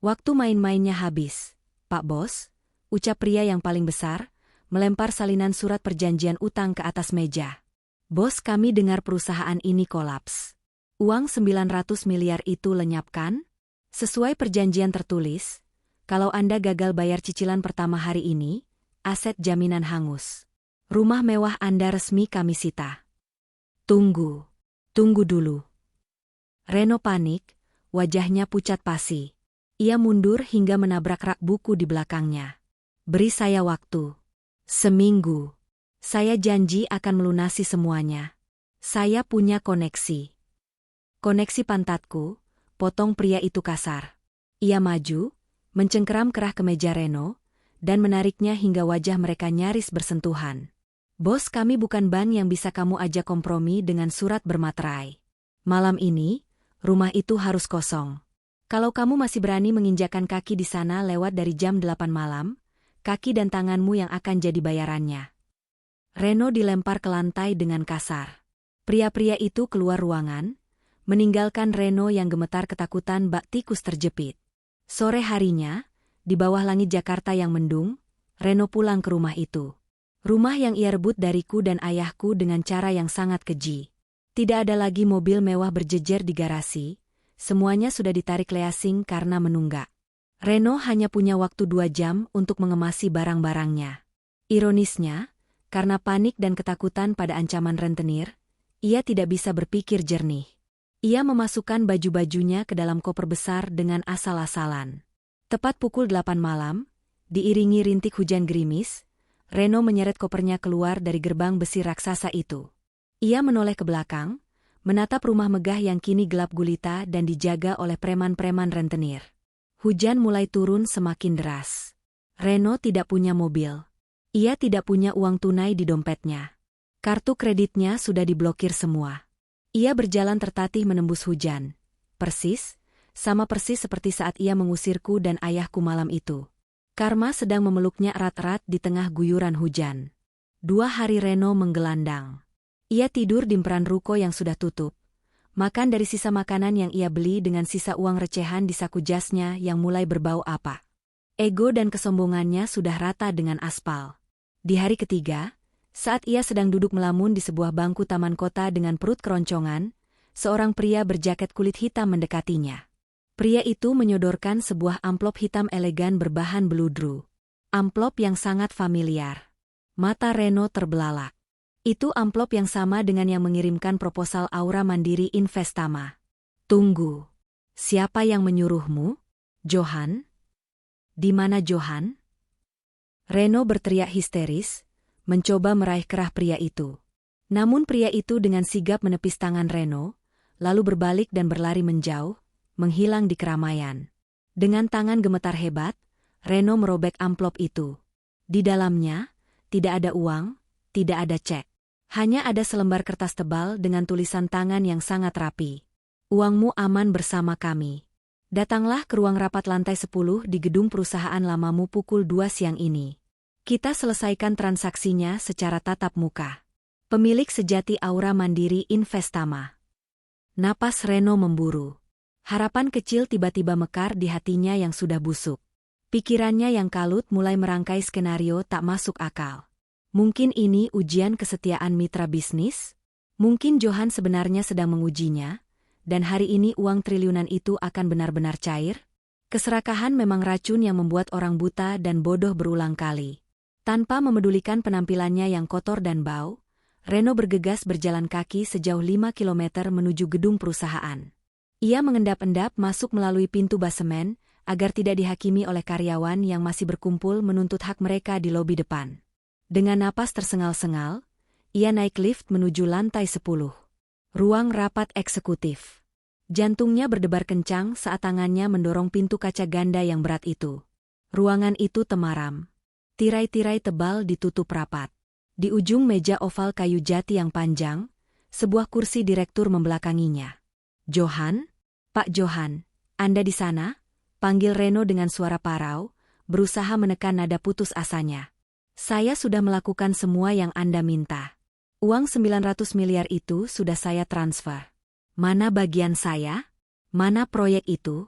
Waktu main-mainnya habis, Pak Bos, ucap pria yang paling besar, melempar salinan surat perjanjian utang ke atas meja. Bos, kami dengar perusahaan ini kolaps. Uang 900 miliar itu lenyap kan? Sesuai perjanjian tertulis, kalau Anda gagal bayar cicilan pertama hari ini, aset jaminan hangus. Rumah mewah Anda resmi kami sita. Tunggu dulu. Reno panik, wajahnya pucat pasi. Ia mundur hingga menabrak rak buku di belakangnya. Beri saya waktu. Seminggu. Saya janji akan melunasi semuanya. Saya punya koneksi. Koneksi pantatku, potong pria itu kasar. Ia maju, mencengkeram kerah ke meja Reno, dan menariknya hingga wajah mereka nyaris bersentuhan. Bos, kami bukan bank yang bisa kamu ajak kompromi dengan surat bermaterai. Malam ini, rumah itu harus kosong. Kalau kamu masih berani menginjakan kaki di sana lewat dari jam 8 malam, kaki dan tanganmu yang akan jadi bayarannya. Reno dilempar ke lantai dengan kasar. Pria-pria itu keluar ruangan, meninggalkan Reno yang gemetar ketakutan bak tikus terjepit. Sore harinya, di bawah langit Jakarta yang mendung, Reno pulang ke rumah itu. Rumah yang ia rebut dariku dan ayahku dengan cara yang sangat keji. Tidak ada lagi mobil mewah berjejer di garasi, semuanya sudah ditarik leasing karena menunggak. Reno hanya punya waktu 2 jam untuk mengemasi barang-barangnya. Ironisnya, karena panik dan ketakutan pada ancaman rentenir, ia tidak bisa berpikir jernih. Ia memasukkan baju-bajunya ke dalam koper besar dengan asal-asalan. Tepat pukul 8 malam, diiringi rintik hujan gerimis, Reno menyeret kopernya keluar dari gerbang besi raksasa itu. Ia menoleh ke belakang, menatap rumah megah yang kini gelap gulita dan dijaga oleh preman-preman rentenir. Hujan mulai turun semakin deras. Reno tidak punya mobil. Ia tidak punya uang tunai di dompetnya. Kartu kreditnya sudah diblokir semua. Ia berjalan tertatih menembus hujan. Sama persis seperti saat ia mengusirku dan ayahku malam itu. Karma sedang memeluknya erat-erat di tengah guyuran hujan. 2 hari Reno menggelandang. Ia tidur di emperan ruko yang sudah tutup. Makan dari sisa makanan yang ia beli dengan sisa uang recehan di saku jasnya yang mulai berbau apa. Ego dan kesombongannya sudah rata dengan aspal. Di hari ketiga, saat ia sedang duduk melamun di sebuah bangku taman kota dengan perut keroncongan, seorang pria berjaket kulit hitam mendekatinya. Pria itu menyodorkan sebuah amplop hitam elegan berbahan beludru. Amplop yang sangat familiar. Mata Reno terbelalak. Itu amplop yang sama dengan yang mengirimkan proposal Aura Mandiri Investama. Tunggu. Siapa yang menyuruhmu? Johan? Di mana Johan? Reno berteriak histeris, mencoba meraih kerah pria itu. Namun pria itu dengan sigap menepis tangan Reno, lalu berbalik dan berlari menjauh, menghilang di keramaian. Dengan tangan gemetar hebat, Reno merobek amplop itu. Di dalamnya, tidak ada uang, tidak ada cek. Hanya ada selembar kertas tebal dengan tulisan tangan yang sangat rapi. Uangmu aman bersama kami. Datanglah ke ruang rapat lantai 10 di gedung perusahaan lamamu pukul 2 siang ini. Kita selesaikan transaksinya secara tatap muka. Pemilik sejati Aura Mandiri Investama. Napas Reno memburu. Harapan kecil tiba-tiba mekar di hatinya yang sudah busuk. Pikirannya yang kalut mulai merangkai skenario tak masuk akal. Mungkin ini ujian kesetiaan mitra bisnis? Mungkin Johan sebenarnya sedang mengujinya, dan hari ini uang triliunan itu akan benar-benar cair? Keserakahan memang racun yang membuat orang buta dan bodoh berulang kali. Tanpa memedulikan penampilannya yang kotor dan bau, Reno bergegas berjalan kaki sejauh 5 kilometer menuju gedung perusahaan. Ia mengendap-endap masuk melalui pintu basemen, agar tidak dihakimi oleh karyawan yang masih berkumpul menuntut hak mereka di lobi depan. Dengan napas tersengal-sengal, ia naik lift menuju lantai 10. Ruang rapat eksekutif. Jantungnya berdebar kencang saat tangannya mendorong pintu kaca ganda yang berat itu. Ruangan itu temaram. Tirai-tirai tebal ditutup rapat. Di ujung meja oval kayu jati yang panjang, sebuah kursi direktur membelakanginya. Johan? Pak Johan, Anda di sana? Panggil Reno dengan suara parau, berusaha menekan nada putus asanya. Saya sudah melakukan semua yang Anda minta. Uang 900 miliar itu sudah saya transfer. Mana bagian saya? Mana proyek itu?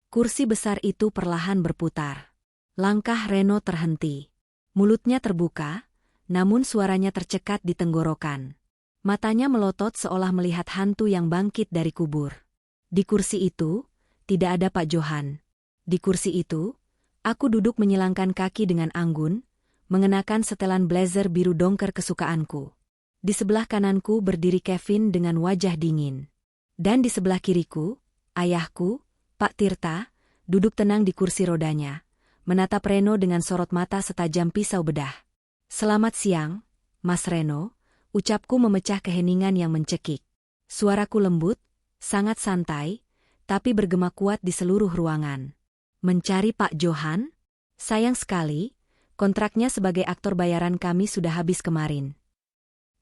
Kursi besar itu perlahan berputar. Langkah Reno terhenti. Mulutnya terbuka, namun suaranya tercekat di tenggorokan. Matanya melotot seolah melihat hantu yang bangkit dari kubur. Di kursi itu, tidak ada Pak Johan. Di kursi itu, aku duduk menyilangkan kaki dengan anggun, mengenakan setelan blazer biru dongker kesukaanku. Di sebelah kananku berdiri Kevin dengan wajah dingin. Dan di sebelah kiriku, ayahku, Pak Tirta, duduk tenang di kursi rodanya, menatap Reno dengan sorot mata setajam pisau bedah. "Selamat siang, Mas Reno," ucapku memecah keheningan yang mencekik. Suaraku lembut, sangat santai, tapi bergema kuat di seluruh ruangan. "Mencari Pak Johan? Sayang sekali, kontraknya sebagai aktor bayaran kami sudah habis kemarin."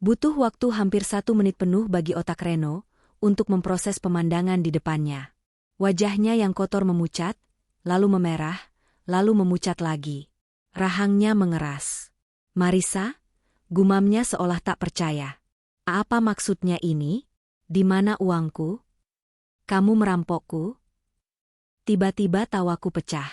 Butuh waktu hampir 1 menit penuh bagi otak Reno untuk memproses pemandangan di depannya. Wajahnya yang kotor memucat, lalu memerah, lalu memucat lagi. Rahangnya mengeras. "Marissa?" gumamnya seolah tak percaya. "Apa maksudnya ini? Di mana uangku? Kamu merampokku?" Tiba-tiba tawaku pecah.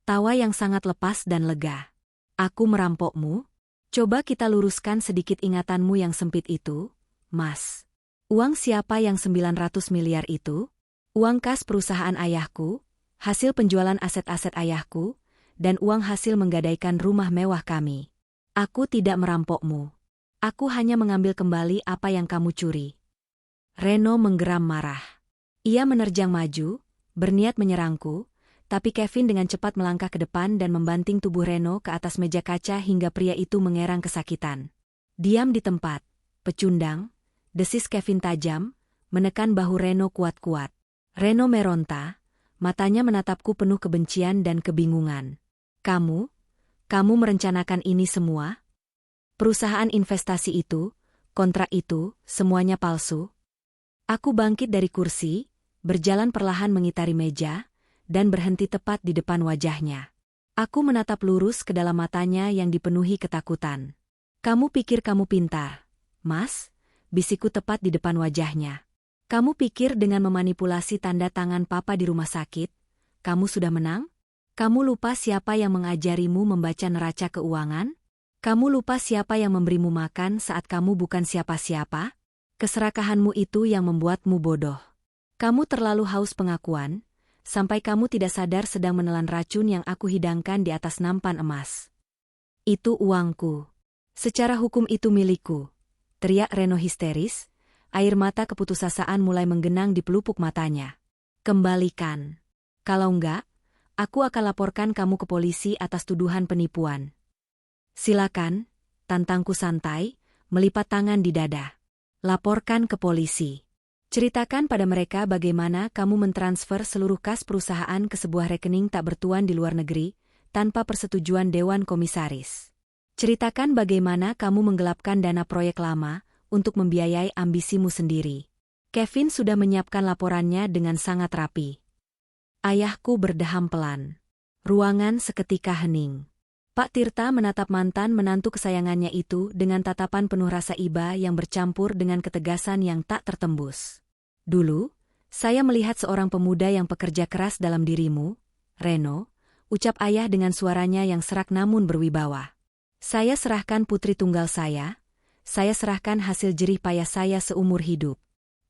Tawa yang sangat lepas dan lega. "Aku merampokmu? Coba kita luruskan sedikit ingatanmu yang sempit itu, Mas. Uang siapa yang 900 miliar itu? Uang kas perusahaan ayahku, hasil penjualan aset-aset ayahku, dan uang hasil menggadaikan rumah mewah kami. Aku tidak merampokmu. Aku hanya mengambil kembali apa yang kamu curi." Reno menggeram marah. Ia menerjang maju, berniat menyerangku, tapi Kevin dengan cepat melangkah ke depan dan membanting tubuh Reno ke atas meja kaca hingga pria itu mengerang kesakitan. "Diam di tempat, pecundang," desis Kevin tajam, menekan bahu Reno kuat-kuat. Reno meronta, matanya menatapku penuh kebencian dan kebingungan. Kamu merencanakan ini semua? Perusahaan investasi itu, kontrak itu, semuanya palsu?" Aku bangkit dari kursi, berjalan perlahan mengitari meja, dan berhenti tepat di depan wajahnya. Aku menatap lurus ke dalam matanya yang dipenuhi ketakutan. "Kamu pikir kamu pintar, Mas?" bisikku tepat di depan wajahnya. "Kamu pikir dengan memanipulasi tanda tangan papa di rumah sakit, kamu sudah menang? Kamu lupa siapa yang mengajarimu membaca neraca keuangan? Kamu lupa siapa yang memberimu makan saat kamu bukan siapa-siapa? Keserakahanmu itu yang membuatmu bodoh. Kamu terlalu haus pengakuan, sampai kamu tidak sadar sedang menelan racun yang aku hidangkan di atas nampan emas. Itu uangku. Secara hukum itu milikku," teriak Reno histeris, air mata keputusasaan mulai menggenang di pelupuk matanya. "Kembalikan. Kalau enggak, aku akan laporkan kamu ke polisi atas tuduhan penipuan." "Silakan," tantangku santai, melipat tangan di dada. "Laporkan ke polisi. Ceritakan pada mereka bagaimana kamu mentransfer seluruh kas perusahaan ke sebuah rekening tak bertuan di luar negeri, tanpa persetujuan Dewan Komisaris. Ceritakan bagaimana kamu menggelapkan dana proyek lama untuk membiayai ambisimu sendiri." Kevin sudah menyiapkan laporannya dengan sangat rapi. Ayahku berdeham pelan. Ruangan seketika hening. Pak Tirta menatap mantan menantu kesayangannya itu dengan tatapan penuh rasa iba yang bercampur dengan ketegasan yang tak tertembus. "Dulu, saya melihat seorang pemuda yang pekerja keras dalam dirimu, Reno," ucap ayah dengan suaranya yang serak namun berwibawa. "Saya serahkan putri tunggal saya serahkan hasil jerih payah saya seumur hidup.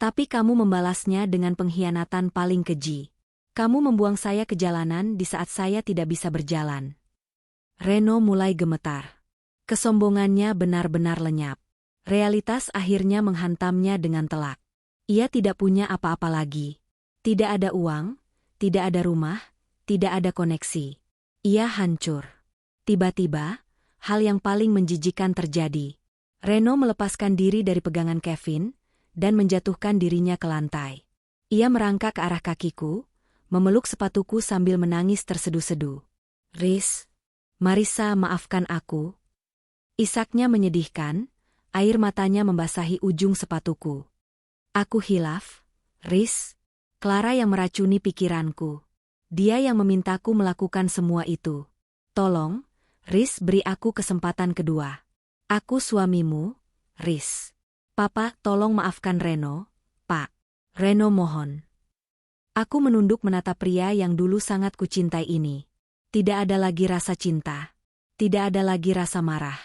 Tapi kamu membalasnya dengan pengkhianatan paling keji. Kamu membuang saya ke jalanan di saat saya tidak bisa berjalan." Reno mulai gemetar. Kesombongannya benar-benar lenyap. Realitas akhirnya menghantamnya dengan telak. Ia tidak punya apa-apa lagi. Tidak ada uang, tidak ada rumah, tidak ada koneksi. Ia hancur. Tiba-tiba, hal yang paling menjijikan terjadi. Reno melepaskan diri dari pegangan Kevin dan menjatuhkan dirinya ke lantai. Ia merangkak ke arah kakiku, memeluk sepatuku sambil menangis terseduh-seduh. Marissa, maafkan aku." Isaknya menyedihkan, air matanya membasahi ujung sepatuku. "Aku hilaf, Riz. Clara yang meracuni pikiranku. Dia yang memintaku melakukan semua itu. Tolong, Riz, beri aku kesempatan kedua. Aku suamimu, Riz. Papa, tolong maafkan Reno, Pak." "Reno, mohon." Aku menunduk menatap pria yang dulu sangat kucintai ini. Tidak ada lagi rasa cinta. Tidak ada lagi rasa marah.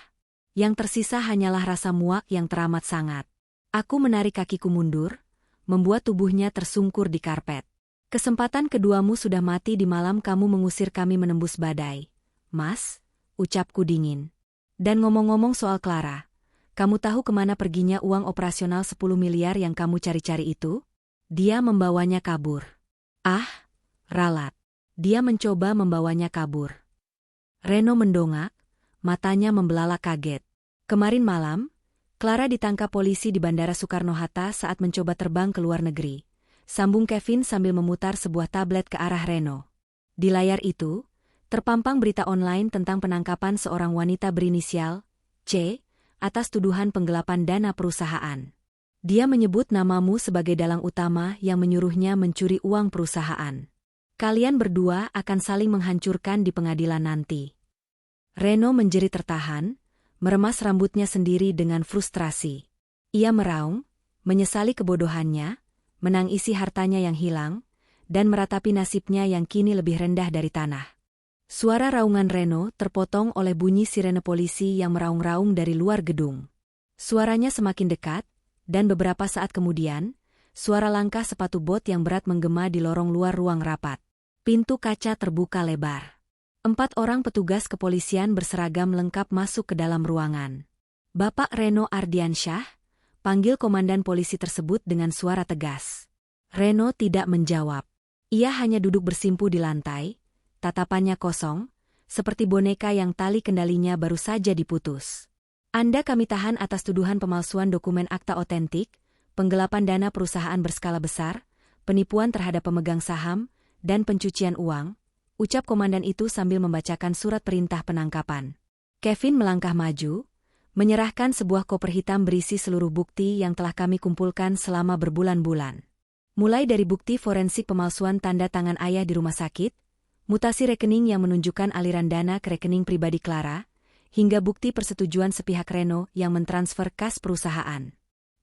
Yang tersisa hanyalah rasa muak yang teramat sangat. Aku menarik kakiku mundur, membuat tubuhnya tersungkur di karpet. Kesempatan keduamu sudah mati di malam kamu mengusir kami menembus badai. Mas, ucapku dingin. Dan ngomong-ngomong soal Clara, kamu tahu kemana perginya uang operasional 10 miliar yang kamu cari-cari itu? Dia membawanya kabur. Ah, ralat. Dia mencoba membawanya kabur. Reno mendongak, matanya membelalak kaget. Kemarin malam, Clara ditangkap polisi di Bandara Soekarno-Hatta saat mencoba terbang ke luar negeri. Sambung Kevin sambil memutar sebuah tablet ke arah Reno. Di layar itu, terpampang berita online tentang penangkapan seorang wanita berinisial C atas tuduhan penggelapan dana perusahaan. Dia menyebut namamu sebagai dalang utama yang menyuruhnya mencuri uang perusahaan. Kalian berdua akan saling menghancurkan di pengadilan nanti. Reno menjerit tertahan, meremas rambutnya sendiri dengan frustrasi. Ia meraung, menyesali kebodohannya, menangisi hartanya yang hilang, dan meratapi nasibnya yang kini lebih rendah dari tanah. Suara raungan Reno terpotong oleh bunyi sirene polisi yang meraung-raung dari luar gedung. Suaranya semakin dekat, dan beberapa saat kemudian, suara langkah sepatu bot yang berat menggema di lorong luar ruang rapat. Pintu kaca terbuka lebar. 4 orang petugas kepolisian berseragam lengkap masuk ke dalam ruangan. Bapak Reno Ardiansyah, panggil komandan polisi tersebut dengan suara tegas. Reno tidak menjawab. Ia hanya duduk bersimpu di lantai, tatapannya kosong, seperti boneka yang tali kendalinya baru saja diputus. Anda kami tahan atas tuduhan pemalsuan dokumen akta otentik, penggelapan dana perusahaan berskala besar, penipuan terhadap pemegang saham, dan pencucian uang, ucap komandan itu sambil membacakan surat perintah penangkapan. Kevin melangkah maju, menyerahkan sebuah koper hitam berisi seluruh bukti yang telah kami kumpulkan selama berbulan-bulan. Mulai dari bukti forensik pemalsuan tanda tangan ayah di rumah sakit, mutasi rekening yang menunjukkan aliran dana ke rekening pribadi Clara, hingga bukti persetujuan sepihak Reno yang mentransfer kas perusahaan.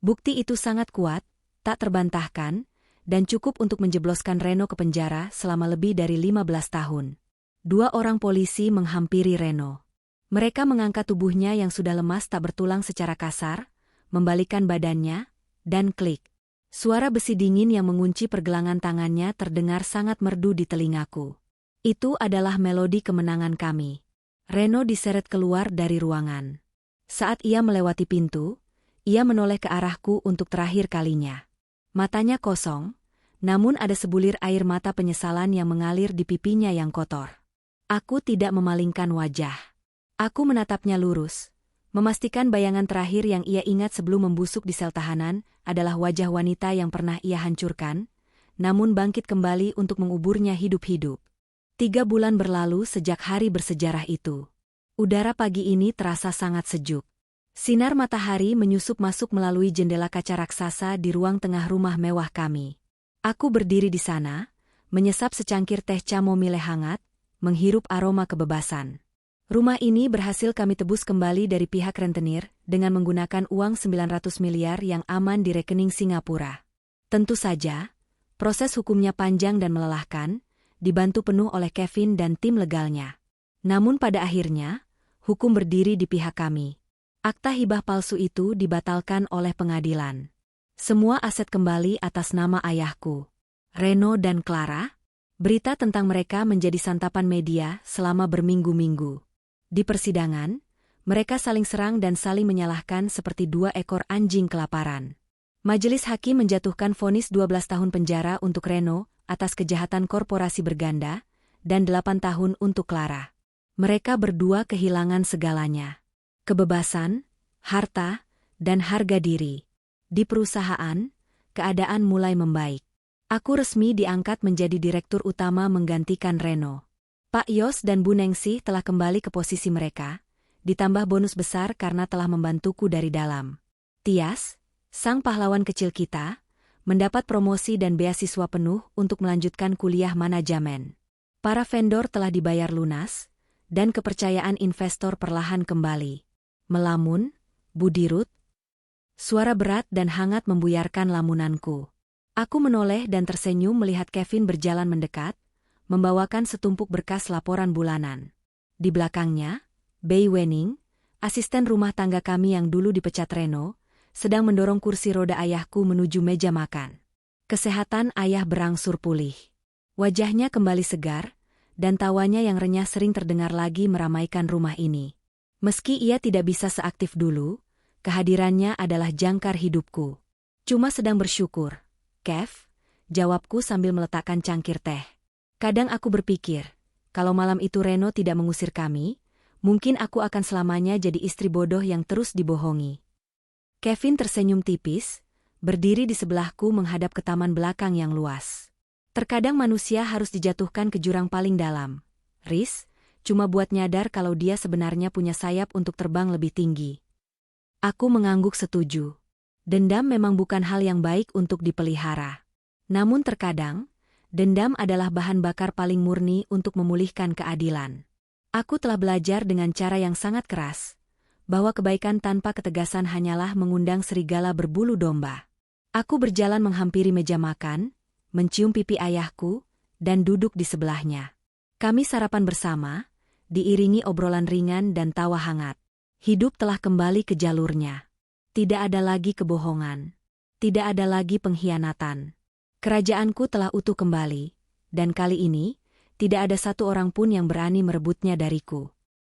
Bukti itu sangat kuat, tak terbantahkan, dan cukup untuk menjebloskan Reno ke penjara selama lebih dari 15 tahun. 2 orang polisi menghampiri Reno. Mereka mengangkat tubuhnya yang sudah lemas tak bertulang secara kasar, membalikkan badannya, dan klik. Suara besi dingin yang mengunci pergelangan tangannya terdengar sangat merdu di telingaku. Itu adalah melodi kemenangan kami. Reno diseret keluar dari ruangan. Saat ia melewati pintu, ia menoleh ke arahku untuk terakhir kalinya. Matanya kosong, namun ada sebulir air mata penyesalan yang mengalir di pipinya yang kotor. Aku tidak memalingkan wajah. Aku menatapnya lurus, memastikan bayangan terakhir yang ia ingat sebelum membusuk di sel tahanan adalah wajah wanita yang pernah ia hancurkan, namun bangkit kembali untuk menguburnya hidup-hidup. 3 bulan berlalu sejak hari bersejarah itu. Udara pagi ini terasa sangat sejuk. Sinar matahari menyusup masuk melalui jendela kaca raksasa di ruang tengah rumah mewah kami. Aku berdiri di sana, menyesap secangkir teh chamomile hangat, menghirup aroma kebebasan. Rumah ini berhasil kami tebus kembali dari pihak rentenir dengan menggunakan uang 900 miliar yang aman di rekening Singapura. Tentu saja, proses hukumnya panjang dan melelahkan, dibantu penuh oleh Kevin dan tim legalnya. Namun pada akhirnya, hukum berdiri di pihak kami. Akta hibah palsu itu dibatalkan oleh pengadilan. Semua aset kembali atas nama ayahku. Reno dan Clara, berita tentang mereka menjadi santapan media selama berminggu-minggu. Di persidangan, mereka saling serang dan saling menyalahkan seperti 2 ekor anjing kelaparan. Majelis hakim menjatuhkan vonis 12 tahun penjara untuk Reno atas kejahatan korporasi berganda, dan 8 tahun untuk Clara. Mereka berdua kehilangan segalanya. Kebebasan, harta, dan harga diri. Di perusahaan, keadaan mulai membaik. Aku resmi diangkat menjadi direktur utama menggantikan Reno. Pak Yos dan Bu Ningsih telah kembali ke posisi mereka, ditambah bonus besar karena telah membantuku dari dalam. Tias, sang pahlawan kecil kita, mendapat promosi dan beasiswa penuh untuk melanjutkan kuliah manajemen. Para vendor telah dibayar lunas, dan kepercayaan investor perlahan kembali. Melamun, Bu Dirut. Suara berat dan hangat membuyarkan lamunanku. Aku menoleh dan tersenyum melihat Kevin berjalan mendekat, membawakan setumpuk berkas laporan bulanan. Di belakangnya, Bei Wening, asisten rumah tangga kami yang dulu dipecat Reno, sedang mendorong kursi roda ayahku menuju meja makan. Kesehatan ayah berangsur pulih. Wajahnya kembali segar, dan tawanya yang renyah sering terdengar lagi meramaikan rumah ini. Meski ia tidak bisa seaktif dulu, kehadirannya adalah jangkar hidupku. Cuma sedang bersyukur, Kev, jawabku sambil meletakkan cangkir teh. Kadang aku berpikir, kalau malam itu Reno tidak mengusir kami, mungkin aku akan selamanya jadi istri bodoh yang terus dibohongi. Kevin tersenyum tipis, berdiri di sebelahku menghadap ke taman belakang yang luas. Terkadang manusia harus dijatuhkan ke jurang paling dalam, Riz, cuma buat nyadar kalau dia sebenarnya punya sayap untuk terbang lebih tinggi. Aku mengangguk setuju. Dendam memang bukan hal yang baik untuk dipelihara. Namun terkadang, dendam adalah bahan bakar paling murni untuk memulihkan keadilan. Aku telah belajar dengan cara yang sangat keras, bahwa kebaikan tanpa ketegasan hanyalah mengundang serigala berbulu domba. Aku berjalan menghampiri meja makan, mencium pipi ayahku, dan duduk di sebelahnya. Kami sarapan bersama, diiringi obrolan ringan dan tawa hangat. Hidup telah kembali ke jalurnya. Tidak ada lagi kebohongan. Tidak ada lagi pengkhianatan. Kerajaanku telah utuh kembali, dan kali ini, tidak ada satu orang pun yang berani merebutnya dariku.